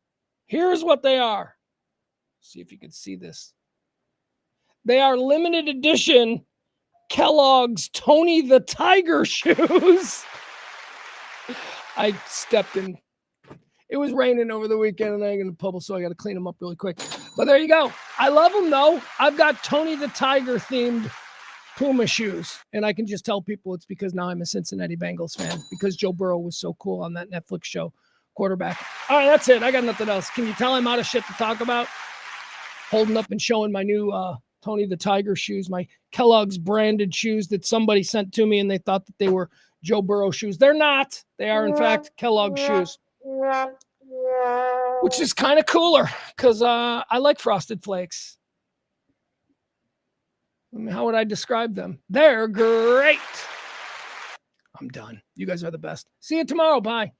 See if you can see this. They are limited edition Kellogg's Tony the Tiger shoes. I stepped in. It was raining over the weekend and I ain't in the public, so I got to clean them up really quick. But there you go. I love them, though. I've got Tony the Tiger themed Puma shoes. And I can just tell people it's because now I'm a Cincinnati Bengals fan because Joe Burrow was so cool on that Netflix show, quarterback. All right, that's it. I got nothing else. Can you tell I'm out of shit to talk about? Holding up and showing my new Tony the Tiger shoes, my Kellogg's branded shoes that somebody sent to me and they thought that they were Joe Burrow shoes. They're not. They are, in fact, Kellogg's shoes, which is kind of cooler because I like Frosted Flakes. How would I describe them? They're great. I'm done. You guys are the best. See you tomorrow. Bye.